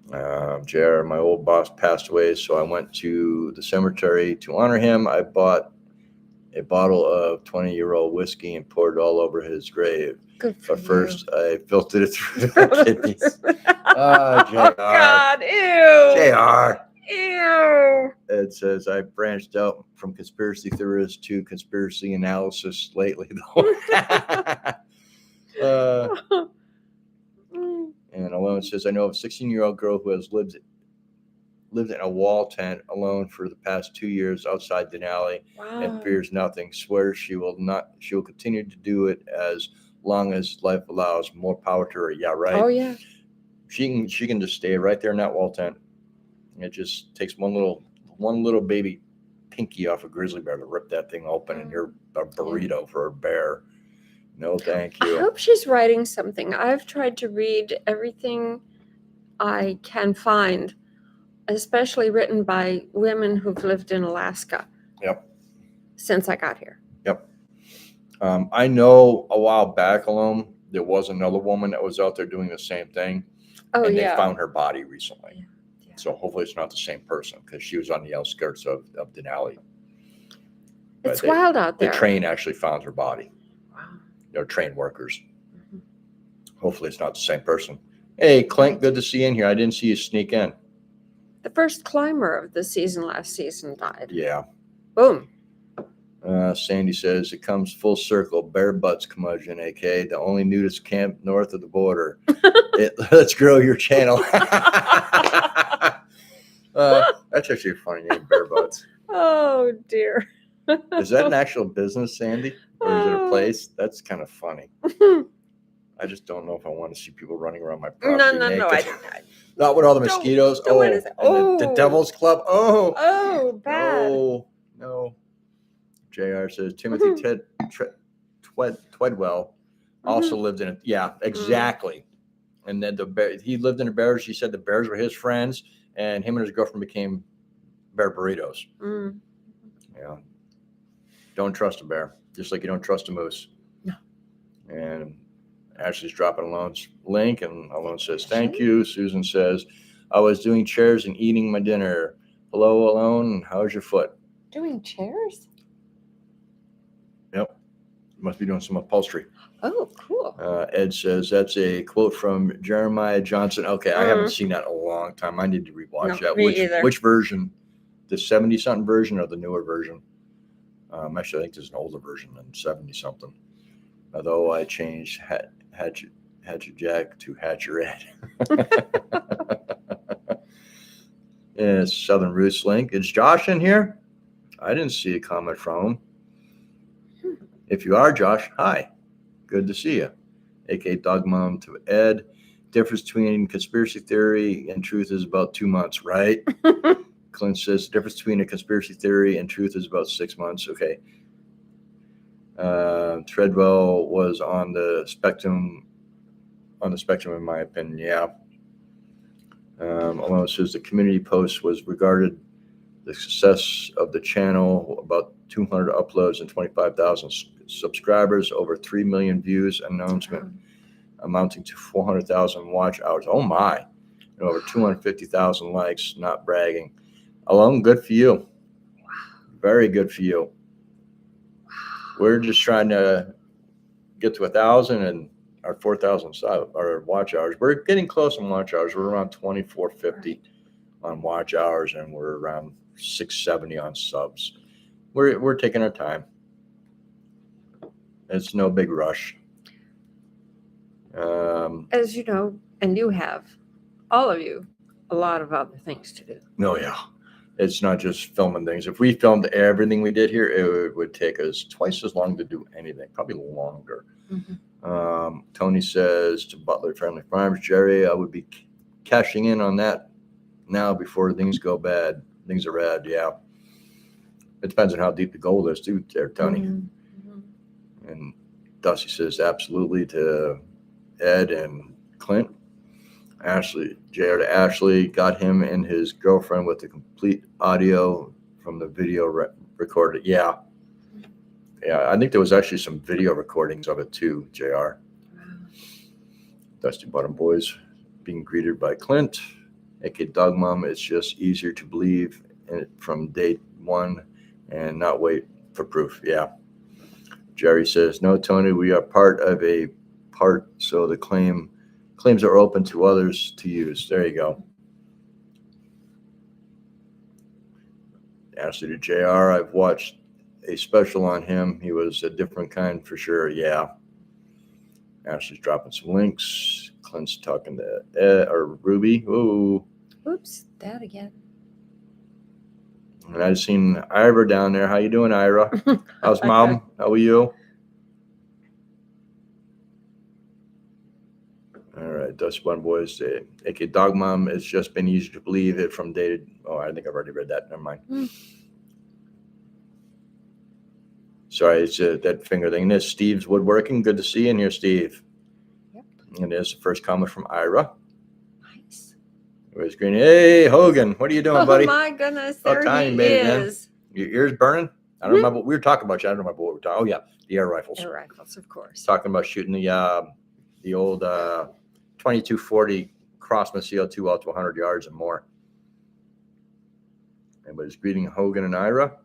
JR, my old boss, passed away, so I went to the cemetery to honor him. I bought a bottle of 20-year-old whiskey and poured it all over his grave. Good for But first, you. I filtered it through the kidneys. Oh, JR. God, ew. JR. Ew. Ed says, I branched out from conspiracy theorist to conspiracy analysis lately, though. And Alone says, I know of a 16-year-old girl who has lived in a wall tent alone for the past 2 years outside Denali and fears nothing. Swears she will continue to do it as long as life allows. More power to her. Yeah, right. Oh yeah. She can just stay right there in that wall tent. It just takes one little baby pinky off a grizzly bear to rip that thing open, and you're a burrito for a bear. No, thank you. I hope she's writing something. I've tried to read everything I can find, especially written by women who've lived in Alaska. Yep. Since I got here. Yep. I know a while back, Alone, there was another woman that was out there doing the same thing. Oh, and yeah. they found her body recently. Yeah. Yeah. So hopefully it's not the same person, because she was on the outskirts of Denali. It's wild out there. The train actually found her body. Wow. They're train workers. Mm-hmm. Hopefully it's not the same person. Hey, Clint, good to see you in here. I didn't see you sneak in. The first climber of the season last season died. Yeah. Boom. Sandy says, it comes full circle. Bare butts, Curmudge, AK, the only nudist camp north of the border. Let's grow your channel. That's actually a funny name, Bare Butts. Oh, dear. Is that an actual business, Sandy? Or is it a place? That's kind of funny. I just don't know if I want to see people running around my property naked. No. Not with all the mosquitoes. The Devil's Club. Oh, bad. No. JR says, Timothy Twedwell also lived in it. Yeah, exactly. And then he lived in the Bears. He said the Bears were his friends, and him and his girlfriend became bear burritos. Yeah. Don't trust a bear, just like you don't trust a moose. No. And Ashley's dropping Alone's link, and Alone says, thank you. Susan says, I was doing chairs and eating my dinner. Hello, Alone. How's your foot? Doing chairs? Yep. Must be doing some upholstery. Oh, cool. Ed says, that's a quote from Jeremiah Johnson. Okay, I haven't seen that in a long time. I need to rewatch that. Which version? The 70-something version or the newer version? Actually, I think there's an older version than 70-something. Although I changed Hatchet Jack to Hatcher Ed. Yeah, Southern Roots link. Is Josh in here? I didn't see a comment from him. If you are, Josh, hi. Good to see you. AK Dog Mom to Ed. Difference between conspiracy theory and truth is about 2 months, right? Clint says difference between a conspiracy theory and truth is about 6 months. Okay. Treadwell was on the spectrum, in my opinion. Yeah. Alone says the community post was regarded the success of the channel, about 200 uploads and 25,000 subscribers, over 3 million views, announcement amounting to 400,000 watch hours. Oh my. And over 250,000 likes, not bragging. Alone, good for you. Very good for you. We're just trying to get to 1,000 and our 4,000 our watch hours. We're getting close on watch hours. We're around 2,450 on watch hours, and we're around 670 on subs. We're taking our time. It's no big rush. As you know, and you have, all of you, a lot of other things to do. Oh, yeah. It's not just filming things. If we filmed everything we did here, it would take us twice as long to do anything, probably longer. Tony says to Butler Family Farms, Jerry, I would be cashing in on that now before things go bad. Things are bad, yeah. It depends on how deep the gold is, too, there, Tony. And Dusty says absolutely to Ed and Clint. Ashley, JR to Ashley, got him and his girlfriend with the complete audio from the video recorded. Yeah. I think there was actually some video recordings of it too, JR. Dusty Bottom Boys being greeted by Clint. AK Dog Mom, it's just easier to believe in it from day one and not wait for proof. Yeah. Jerry says, no, Tony, we are part of a part, so the claims are open to others to use. There you go. Ashley to JR, I've watched a special on him. He was a different kind for sure. Yeah. Ashley's dropping some links. Clint's talking to Ruby. Ooh. Oops, that again. And I've seen Ira down there. How you doing, Ira? How's Mom? How are you? All right, Dust One Boys. AK Dog Mom, it's just been easy to believe it from day to. Oh, I think I've already read that. Never mind. Sorry, it's that finger thing. This Steve's Woodworking. Good to see you in here, Steve. Yep. And there's the first comment from Ira. Nice. It was green. Hey, Hogan, what are you doing, buddy? Oh my goodness, About there time he you made it in. is. Your ears burning? I don't remember what we were talking about. I don't remember what we were talking. Oh yeah, the air rifles. Air rifles, of course. Talking about shooting the old 2240 Crossman CO2 out to 100 yards and more. Anybody's greeting Hogan and Ira.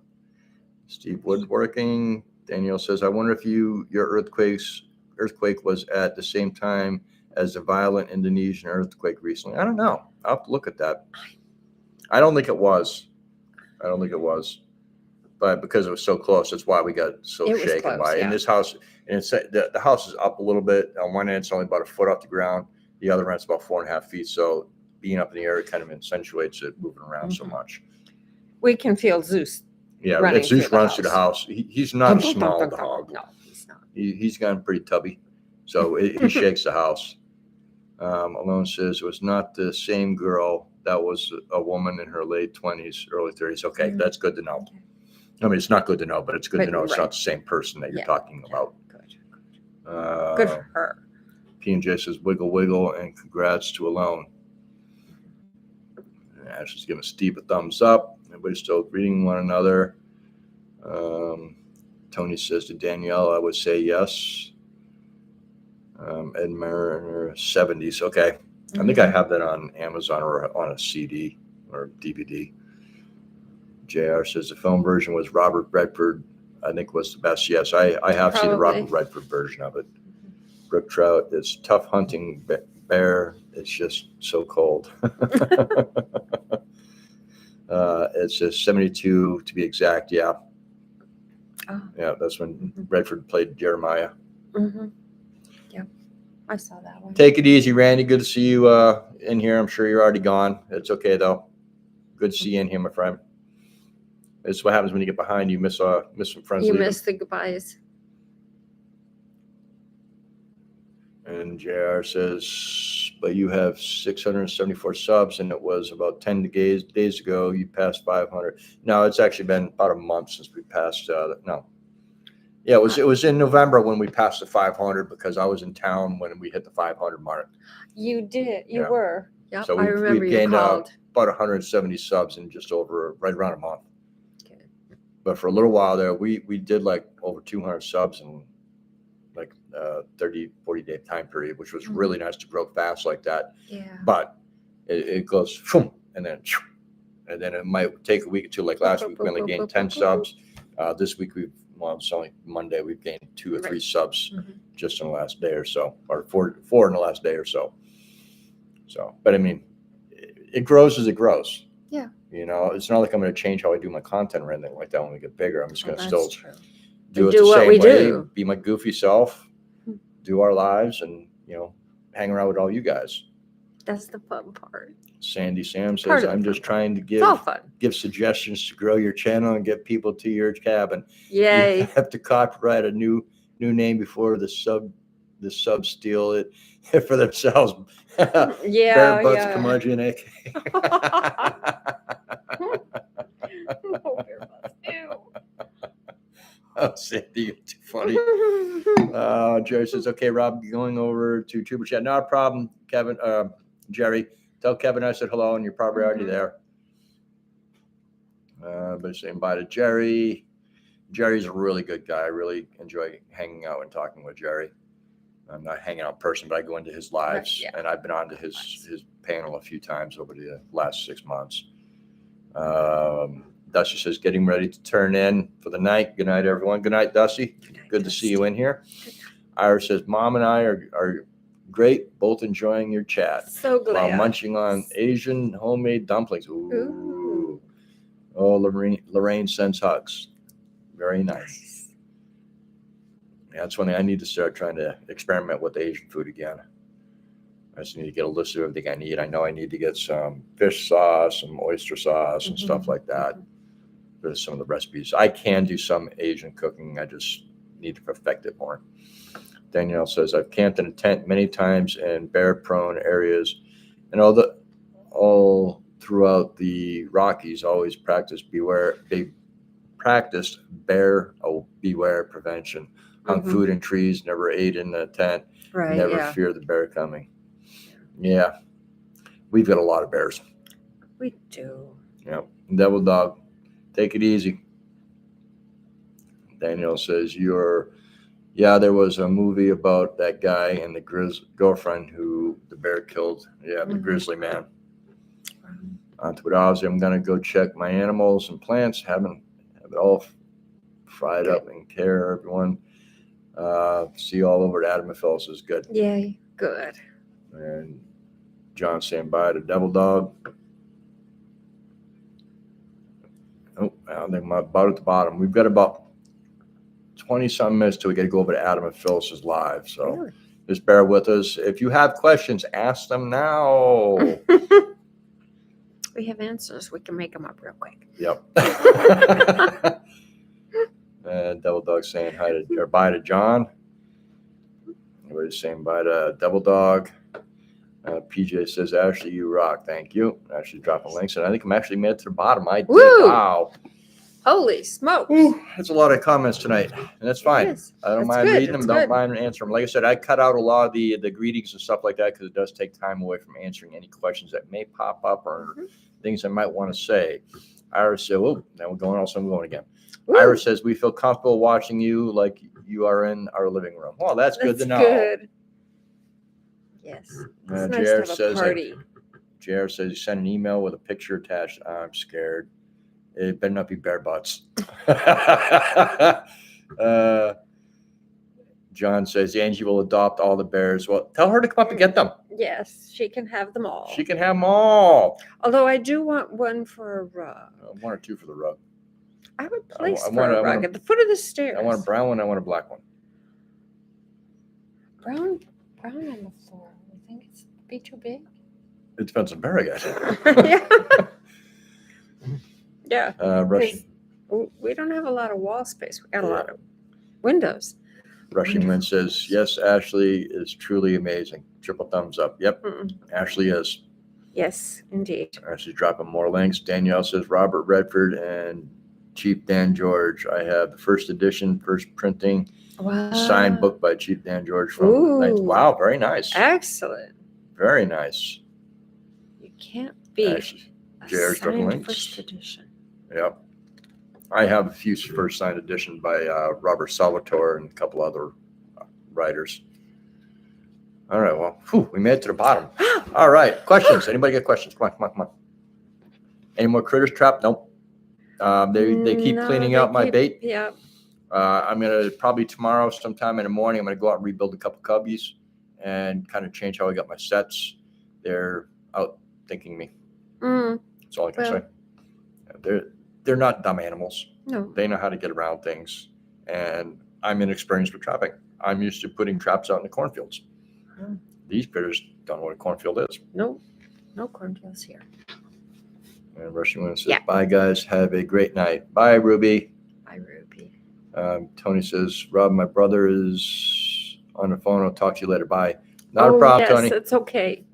Steve Woodworking. Danielle says, I wonder if your earthquake was at the same time as the violent Indonesian earthquake recently. I don't know. I'll have to look at that. I don't think it was. But because it was so close, that's why we got so shaken by it. Yeah. In this house, and it's the house is up a little bit. On one end, it's only about a foot off the ground. The other end's about 4.5 feet. So being up in the air, it kind of accentuates it moving around so much. We can feel Zeus. Yeah, Zeus runs through the house. He's not a small dog. No, he's not. He's gotten pretty tubby. So he shakes the house. Alone says it was not the same girl. That was a woman in her late 20s, early 30s. Okay, that's good to know. Okay. I mean, it's not good to know, but it's good to know it's right. not the same person that you're talking about. Good. Good for her. P&J says, wiggle, wiggle, and congrats to Alone. And Ashley's giving Steve a thumbs up. Everybody's still greeting one another. Tony says to Danielle, I would say yes. Ed Mariner, 70s. Okay. I think I have that on Amazon or on a CD or DVD. JR says the film version was Robert Redford, I think was the best. Yes, I have seen the Robert Redford version of it. Brook trout, it's tough hunting bear. It's just so cold. It's a 72 to be exact. Yeah. Oh. Yeah, that's when Redford played Jeremiah. Yeah, I saw that one. Take it easy, Randy. Good to see you in here. I'm sure you're already gone. It's okay, though. Good to see you in here, my friend. This is what happens when you get behind. You miss some friends. You leaving. miss the goodbyes. And JR says, but you have 674 subs, and it was about 10 days ago you passed 500. No, it's actually been about a month since we passed. No. Yeah, it was in November when we passed the 500 because I was in town when we hit the 500 mark. You did. You were. Yep, so I remember you called. About 170 subs in just over right around a month. Good. But for a little while there, we did like over 200 subs in like 30, 40 day time period, which was really nice to grow fast like that. Yeah. But it goes and then it might take a week or two. Like last week, we only gained 10 subs. This week it's only Monday. We've gained 2 or 3 subs just in the last day or so, or four in the last day or so. So, but I mean, it grows as it grows. Yeah. You know, it's not like I'm going to change how I do my content or anything like that when we get bigger. I'm just going to still do it the same way, be my goofy self, do our lives, and, you know, hang around with all you guys. That's the fun part. Sandy Sam says, I'm just trying to give suggestions to grow your channel and get people to your cabin. Yay. You have to copyright a new name before the sub steal it for themselves. Yeah. Bare Butts, Curmudge, and AK. No, Bare Butts. Ew. Oh, Sandy, you're too funny. Jerry says, okay, Rob, going over to Tuber Chat. Not a problem, Kevin. Jerry, tell Kevin I said hello, and you're probably already there. But saying bye to Jerry. Jerry's a really good guy. I really enjoy hanging out and talking with Jerry. I'm not hanging out in person, but I go into his lives, Yeah. and I've been onto his panel a few times over the last 6 months. Dusty says, getting ready to turn in for the night. Good night, everyone. Good night, Dusty. Good to see you in here. Iris says, Mom and I are great, both enjoying your chat. So glad. While munching on Asian homemade dumplings. Ooh. Oh, Lorraine sends hugs. Very nice. Yeah, that's one thing I need to start trying to experiment with Asian food again. I just need to get a list of everything I need. I know I need to get some fish sauce, some oyster sauce, and stuff like that. There's some of the recipes. I can do some Asian cooking. I just need to perfect it more. Danielle says, I've camped in a tent many times in bear-prone areas, and all throughout the Rockies, always practiced beware prevention. Hung food in trees, never ate in the tent, never fear the bear coming. Yeah, we've got a lot of bears. We do. Yeah, Devil Dog, take it easy. Danielle says, there was a movie about that guy and the girlfriend who the bear killed. Yeah, the grizzly man. On to it, obviously, I'm going to go check my animals and plants, have it all fried up and care, everyone. See you all over at Adam and Phyllis is good. Yay, good. And John saying bye to Devil Dog. Oh, I think I'm about at the bottom. We've got about 20-some minutes till we got to go over to Adam and Phyllis's live. So just bear with us. If you have questions, ask them now. We have answers. We can make them up real quick. Yep. And Devil Dog saying bye to John. Everybody's saying bye to Devil Dog. PJ says, Ashley, you rock. Thank you. Ashley dropping links. And I think I'm actually made it to the bottom. I did. Woo! Wow. Holy smokes. That's a lot of comments tonight. And that's fine. I don't mind reading them. Don't mind answering them. Like I said, I cut out a lot of the greetings and stuff like that because it does take time away from answering any questions that may pop up or things I might want to say. Iris said, now we're going also. I'm going again. Woo. Iris says, we feel comfortable watching you like you are in our living room. Well, that's good to know. Good. Yes. It's nice to have a party. JR says he sent an email with a picture attached. I'm scared. It better not be bear butts. John says Angie will adopt all the bears. Well, tell her to come up and get them. Yes, she can have them all. She can have them all. Although I do want one for a rug. One or two for the rug. I would place a rug at the foot of the stairs. I want a brown one. I want a black one. Brown on the floor. You think it's be too big? It depends on bear, I guess. Yeah. Rushing. We don't have a lot of wall space. We got a lot of windows. Rushing Wind says, yes, Ashley is truly amazing. Triple thumbs up. Yep. Ashley is. Yes, indeed. Ashley's dropping more links. Danielle says, Robert Redford and Chief Dan George. I have the first edition, first printing, signed book by Chief Dan George from wow, very nice. Excellent. Very nice. You can't beat JR's dropping links. First edition. Yep. I have a few first signed edition by Robert Salvatore and a couple other writers. All right, well, we made it to the bottom. All right, questions. Anybody get questions? Come on. Any more critters trapped? Nope. They keep cleaning out my bait. Yeah. I'm going to probably tomorrow sometime in the morning, I'm going to go out and rebuild a couple cubbies and kind of change how I got my sets. They're out thinking me. That's all I can say. They're not dumb animals. No. They know how to get around things. And I'm inexperienced with trapping. I'm used to putting traps out in the cornfields. These critters don't know what a cornfield is. No cornfields here. And Russian Wind says, bye, guys. Have a great night. Bye, Ruby. Bye, Ruby. Tony says, Rob, my brother is on the phone. I'll talk to you later. Bye. Not a problem, Tony. Yes, it's okay.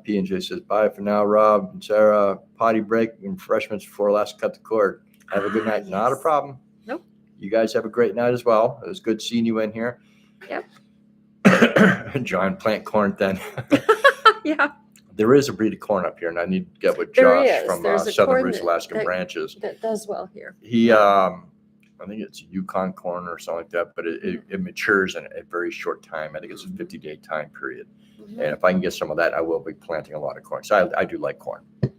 P&J says, bye for now, Rob and Sarah. Potty break and refreshments before last cut the cord. Have a good night. Yes. Not a problem. Nope. You guys have a great night as well. It was good seeing you in here. Yep. John, plant corn then. Yeah. There is a breed of corn up here, and I need to get with Josh from Southern Roots Alaskan Branches. That does well here. He I think it's Yukon corn or something like that, but it matures in a very short time. I think it's a 50-day time period. Mhm. And if I can get some of that, I will be planting a lot of corn. So I do like corn. Mhm.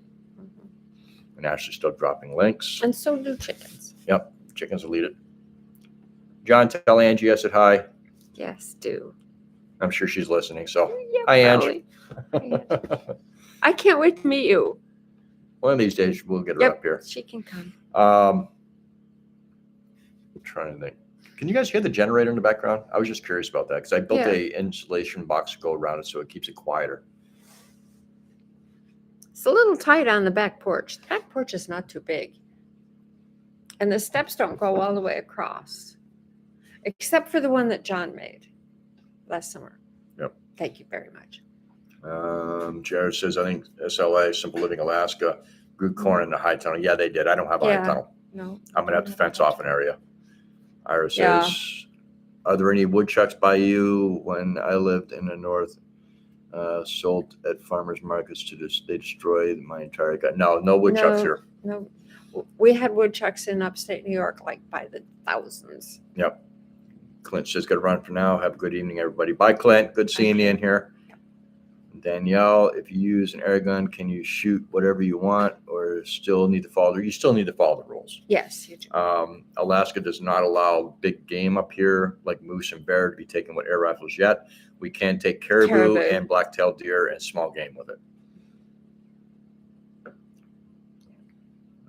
And Ashley's still dropping links. And so do chickens. Yep, chickens will eat it. John, tell Angie I said hi. Yes, do. I'm sure she's listening. So, Yeah, hi, Angie. probably. Hi, Angie. I can't wait to meet you. One of these days we'll get her Yep, up here. she can come. I'm trying to think. Can you guys hear the generator in the background? I was just curious about that because I built a insulation box to go around it so it keeps it quieter. It's a little tight on the back porch. The back porch is not too big. And the steps don't go all the way across, except for the one that John made last summer. Yep. Thank you very much. Jared says, I think SLA, Simple Living Alaska, grew corn in the high tunnel. Yeah, they did. I don't have a high tunnel. No. I'm going to have to fence off an area. Ira Yeah. says, are there any woodchucks by you? When I lived in the north, sold at farmers markets they destroyed my entire garden. No woodchucks here. No. We had woodchucks in upstate New York, like by the thousands. Yep. Clint says, got to run for now. Have a good evening, everybody. Bye, Clint. Good seeing you in here. Danielle, if you use an air gun, can you shoot whatever you want or still need to follow? You still need to follow the rules. Yes, you do. Alaska does not allow big game up here like moose and bear to be taken with air rifles yet. We can take caribou and black-tailed deer and small game with it.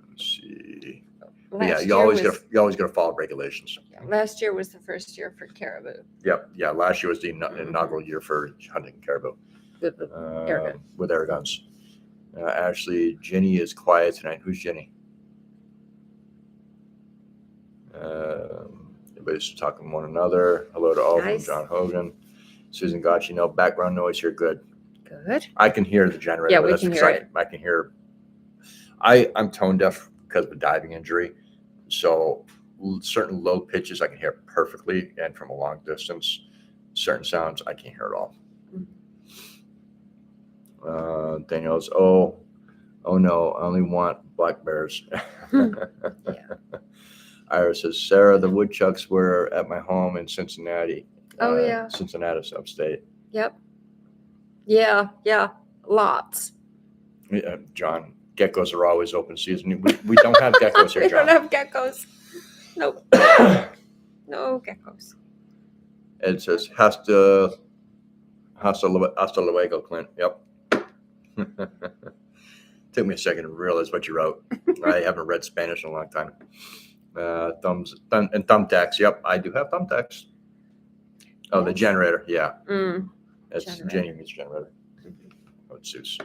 Let's see. Yeah, you always got to follow regulations. Yeah, last year was the first year for caribou. Yep. Yeah. Last year was the inaugural year for hunting caribou. With air guns. Ashley, Jenny is quiet tonight. Who's Jenny? Everybody's talking to one another. Hello to all from John Hogan. Susan Gotchi, no background noise here. Good. Good. I can hear the generator. Yeah, we can hear it. I can hear. I'm tone deaf because of a diving injury. So certain low pitches I can hear perfectly. And from a long distance, certain sounds I can't hear at all. Daniel's, oh no, I only want black bears. Yeah. Ira says, Sarah, the woodchucks were at my home in Cincinnati. Yeah. Cincinnati, upstate. Yep. Yeah. Lots. Yeah, John, geckos are always open season. We don't have geckos here, We John. don't have geckos. Nope. No geckos. Ed says, hasta luego, Clint. Yep. Took me a second to realize what you wrote. I haven't read Spanish in a long time. Thumbtacks. Yep, I do have thumbtacks. Oh, the generator. Yeah. That's Jenny means generator. Oh, it's Zeus.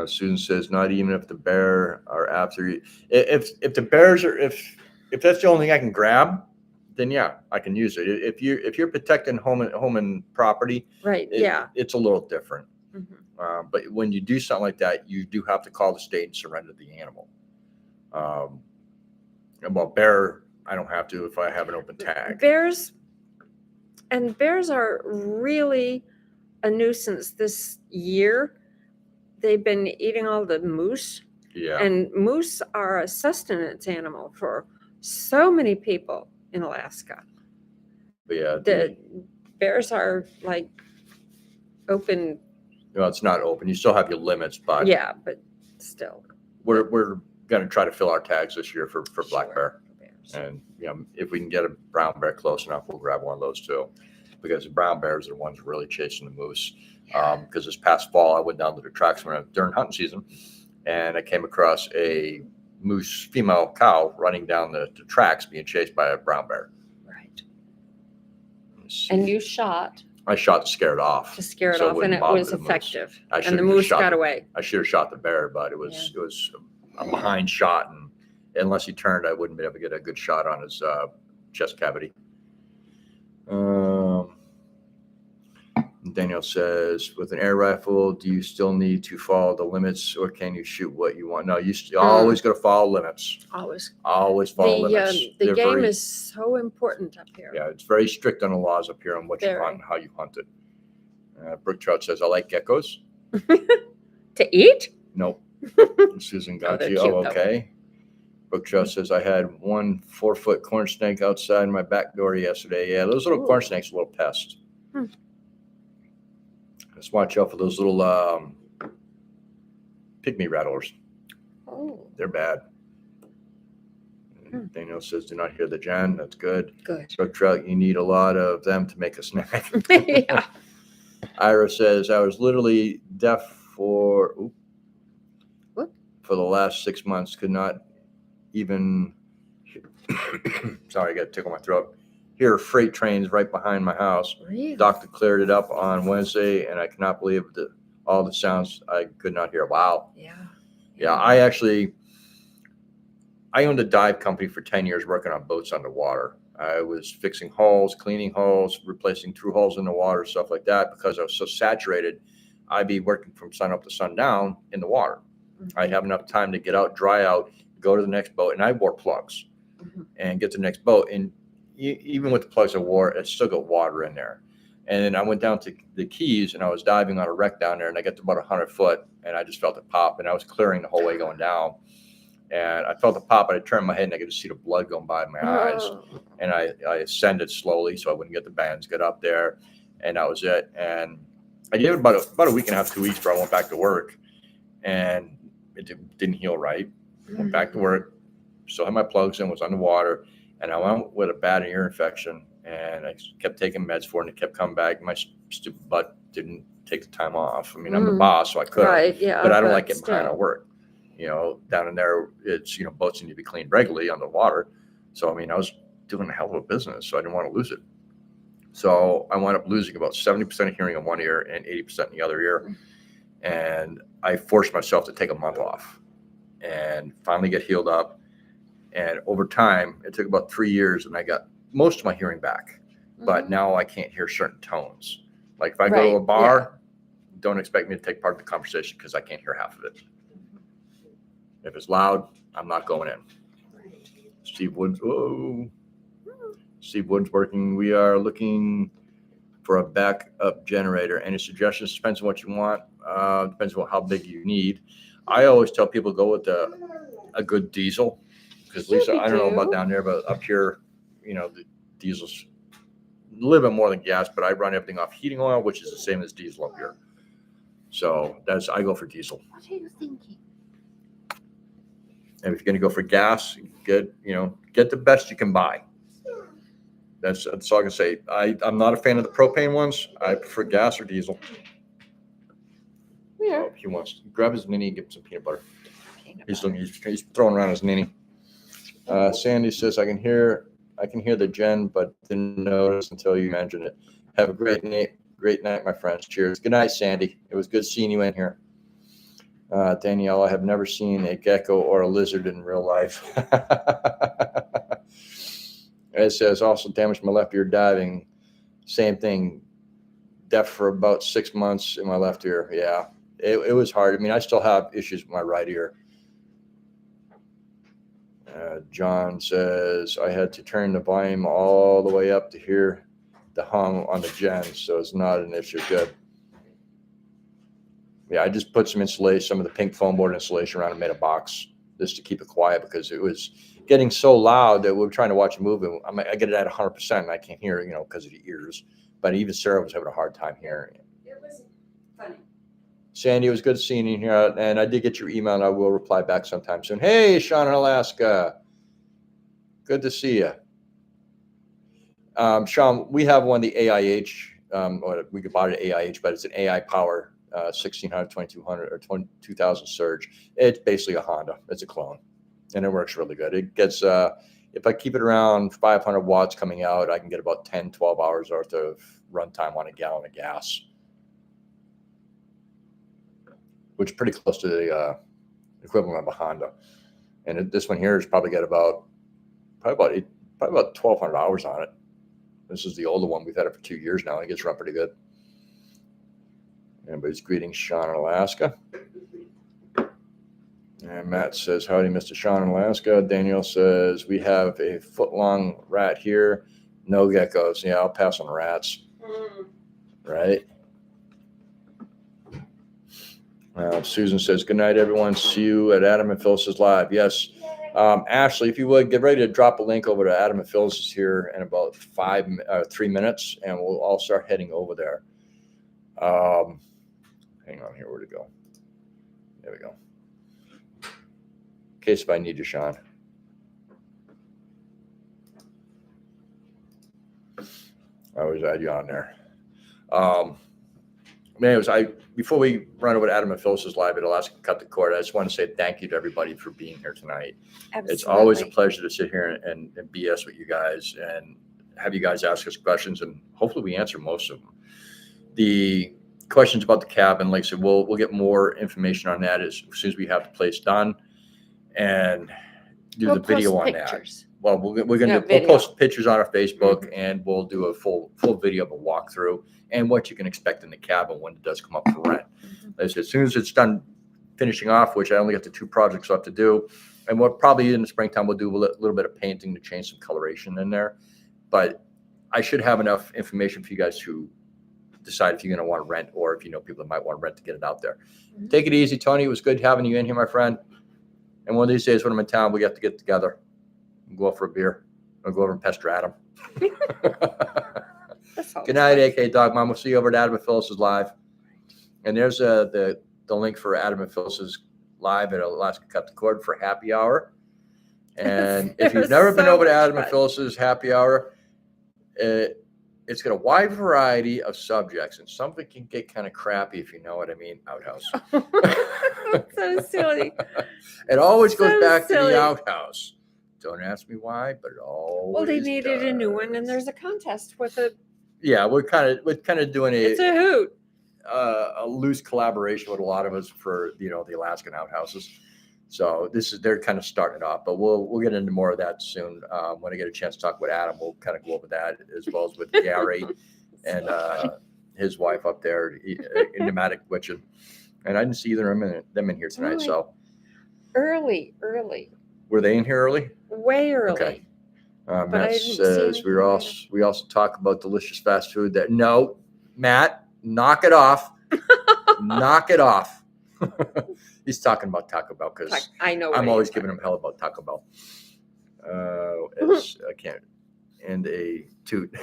Susan says, not even if the bear are after you. If the bears are, if that's the only thing I can grab, then yeah, I can use it. If you're protecting home and property, right? It's a little different. Mm-hmm. But when you do something like that, you do have to call the state and surrender the animal. Well, bear, I don't have to if I have an open tag. Bears are really a nuisance this year. They've been eating all the moose. Yeah. And moose are a sustenance animal for so many people in Alaska. But yeah. The bears are like open. Well, it's not open. You still have your limits, but yeah, but still. We're going to try to fill our tags this year for black bear. Bears. And if we can get a brown bear close enough, we'll grab one of those too. Because the brown bears are the ones really chasing the moose. Because this past fall, I went down to the tracks during hunting season, and I came across a moose female cow running down the tracks being chased by a brown bear. Right. And you shot. I shot to scare it off. To scare it off, and it was effective. And the moose got away. I should have shot the bear, but it was a behind shot, and unless he turned, I wouldn't be able to get a good shot on his chest cavity. Daniel says, with an air rifle, do you still need to follow the limits, or can you shoot what you want? No, you always got to follow limits. Always follow limits. The game is so important up here. Yeah, it's very strict on the laws up here on what you hunt and how you hunt it. Brook Trout says, I like geckos. To eat? Nope. Susan got you. Cute, okay. Brooke Chubb says, I had 1 4-foot corn snake outside my back door yesterday. Yeah, those little corn snakes are a little pest. Just watch out for those little pygmy rattlers. Oh, They're bad. Daniel says, do not hear the Jen. That's good. good. Brook trout, you need a lot of them to make a snack. Yeah. Ira says, I was literally deaf for the last 6 months. Could not even, sorry, I got a tickle in my throat. Hear freight trains right behind my house. Really? Doctor cleared it up on Wednesday, and I cannot believe all the sounds I could not hear. Wow. Yeah, I owned a dive company for 10 years working on boats underwater. I was fixing hulls, cleaning hulls, replacing through hulls in the water, stuff like that. Because I was so saturated, I'd be working from sun up to sundown in the water. I'd have enough time to get out, dry out, go to the next boat, and I wore plugs and get to the next boat. And even with the plugs I wore, it still got water in there. And then I went down to the Keys, and I was diving on a wreck down there, and I got to about 100 foot, and I just felt it pop, and I was clearing the whole way going down. And I felt the pop, and I turned my head, and I could just see the blood going by my eyes. And I ascended slowly so I wouldn't get the bands. Get up there, and that was it. And I gave it about a week and a half, 2 weeks before I went back to work, and it didn't heal right. Went back to work, still had my plugs in, was underwater, and I went with a bad ear infection, and I kept taking meds for it, and it kept coming back. My stupid butt didn't take the time off. I mean, I'm the boss, so I could, right, yeah, but I don't like getting still. behind on work. Down in there, it's, boats need to be cleaned regularly on the water. So, I mean, I was doing a hell of a business, so I didn't want to lose it. So I wound up losing about 70% of hearing in one ear and 80% in the other ear. And I forced myself to take a month off and finally get healed up. And over time, it took about 3 years, and I got most of my hearing back. But now I can't hear certain tones. Like if I go to a bar, don't expect me to take part in the conversation because I can't hear half of it. If it's loud, I'm not going in. Steve Wood's working. We are looking for a backup generator. Any suggestions? Depends on what you want. Depends on how big you need. I always tell people go with a good diesel, because Lisa, I don't know about down there, but up here, the diesel's a little bit more than gas, but I run everything off heating oil, which is the same as diesel up here. So I go for diesel. What are you thinking? And if you're going to go for gas, get the best you can buy. That's all I can say. I'm not a fan of the propane ones. I prefer gas or diesel. Yeah. Oh, he wants to grab his ninny and give him some peanut butter. He's throwing around his ninny. Sandy says, I can hear the Jen, but didn't notice until you mentioned it. Have a great night, my friends. Cheers. Good night, Sandy. It was good seeing you in here. Danielle, I have never seen a gecko or a lizard in real life. It says, also damaged my left ear diving. Same thing. Deaf for about 6 months in my left ear. Yeah, it was hard. I mean, I still have issues with my right ear. John says, I had to turn the volume all the way up to hear the hum on the Jen, so it's not an issue. Good. Yeah, I just put some of the pink foam board insulation around and made a box just to keep it quiet, because it was getting so loud that we were trying to watch a movie. I get it at 100% and I can't hear it, because of the ears. But even Sarah was having a hard time hearing it. It was funny. Sandy, it was good seeing you here. And I did get your email, and I will reply back sometime soon. Hey, Sean in Alaska. Good to see you. Sean, we have one, the AIH. We could buy it at AIH, but it's an AI power 1600, 2200, or 2000 surge. It's basically a Honda. It's a clone, and it works really good. It gets, if I keep it around 500 watts coming out, I can get about 10, 12 hours worth of runtime on a gallon of gas, which is pretty close to the equivalent of a Honda. And this one here has probably got about 1,200 hours on it. This is the older one. We've had it for 2 years now. It gets run pretty good. Everybody's greeting Sean in Alaska. And Matt says, howdy, Mr. Sean in Alaska. Danielle says, we have a foot-long rat here. No geckos. Yeah, I'll pass on rats. Right? Susan says, good night, everyone. See you at Adam and Phyllis Live. Yes, Ashley, if you would get ready to drop a link over to Adam and Phyllis here in about 3 minutes, and we'll all start heading over there. Hang on here, where to go? There we go. In case if I need you, Sean. I always add you on there. Anyways, before we run over to Adam and Phyllis's live at Alaska Cut the Cord, I just want to say thank you to everybody for being here tonight. Absolutely. It's always a pleasure to sit here and BS with you guys and have you guys ask us questions, and hopefully we answer most of them. The questions about the cabin, like I said, we'll get more information on that as soon as we have the place done and do the video on that. Well, we'll post pictures on our Facebook, and we'll do a full video of a walkthrough and what you can expect in the cabin when it does come up for rent. Like I said, as soon as it's done finishing off, which I only got the 2 projects left to do, and what probably in the springtime we'll do a little bit of painting to change some coloration in there. But I should have enough information for you guys to decide if you're going to want to rent, or if you know people that might want to rent to get it out there. Take it easy, Tony. It was good having you in here, my friend. And one of these days when I'm in town, we have to get together and go out for a beer. I'll go over and pester Adam. Good night, AK Dog Mom. We'll see you over at Adam and Phyllis's live. And there's the link for Adam and Phyllis's live at Alaska Cut the Cord for happy hour. And if you've never been over to Adam and Phyllis's happy hour, it's got a wide variety of subjects, and something can get kind of crappy, if you know what I mean. Outhouse. So silly. It always goes back to the outhouse. Don't ask me why, but it always Well, they needed does. a new one, and there's a contest with it. Yeah, we're kind of doing It's a hoot. A loose collaboration with a lot of us for the Alaskan outhouses. So they're kind of starting it off, but we'll get into more of that soon. When I get a chance to talk with Adam, we'll kind of go over that, as well as with Gary and his wife up there in Pneumatic Witchin. And I didn't see either of them in here tonight. Really? So Early. were they in here early? Way early. Okay. But I Matt didn't see says anything we also talk about delicious fast food. That no, Matt, knock it off. Knock it off. He's talking about Taco Bell because I know. I'm always giving him hell about Taco Bell. I can't. And a toot.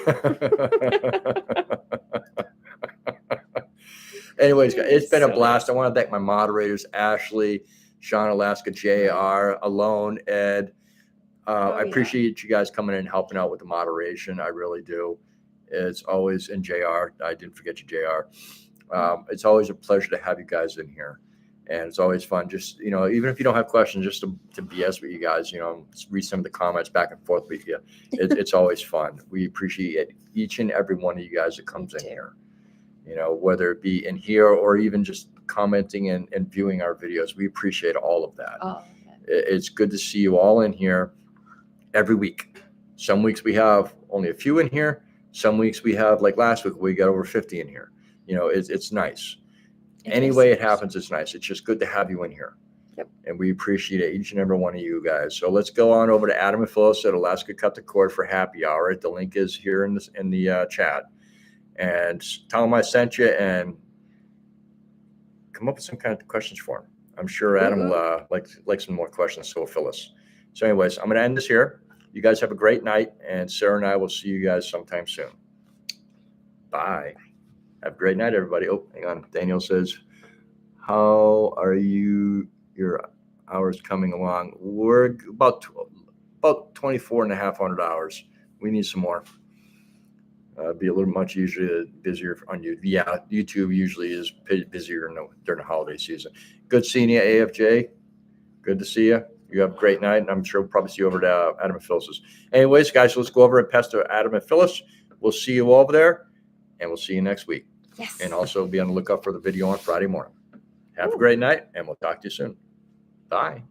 Anyways, it's been a blast. I want to thank my moderators, Ashley, Sean, Alaska, JR, Alone, Ed. I appreciate you guys coming in and helping out with the moderation. I really do. It's always, and JR, I didn't forget you, JR. It's always a pleasure to have you guys in here. And it's always fun, just, even if you don't have questions, just to BS with you guys, read some of the comments back and forth with you. It's always fun. We appreciate each and every one of you guys that comes in here, whether it be in here or even just commenting and viewing our videos. We appreciate all of that. Oh, It's good to see you all in here every week. Some weeks we have only a few in here. Some weeks we have, like last week, we got over 50 in here. It's nice. Any way it happens, it's nice. It's just good to have you in here. Yep. And we appreciate each and every one of you guys. So let's go on over to Adam and Phyllis at Alaska Cut the Cord for happy hour. The link is here in the chat. And tell them I sent you, and come up with some kind of questions for him. I'm sure Adam will like some more questions, so will Phyllis. So anyways, I'm going to end this here. You guys have a great night, and Sarah and I will see you guys sometime soon. Bye. Have a great night, everybody. Oh, hang on. Daniel says, how are your hours coming along? We're about 24,500 hours. We need some more. Be a little much usually busier on you. Yeah, YouTube usually is busier during the holiday season. Good seeing you, AFJ. Good to see you. You have a great night, and I'm sure we'll probably see you over to Adam and Phyllis's. Anyways, guys, let's go over and pass to Adam and Phyllis. We'll see you over there, and we'll see you next week. Yes. And also be on the lookout for the video on Friday morning. Have a great night, and we'll talk to you soon. Bye.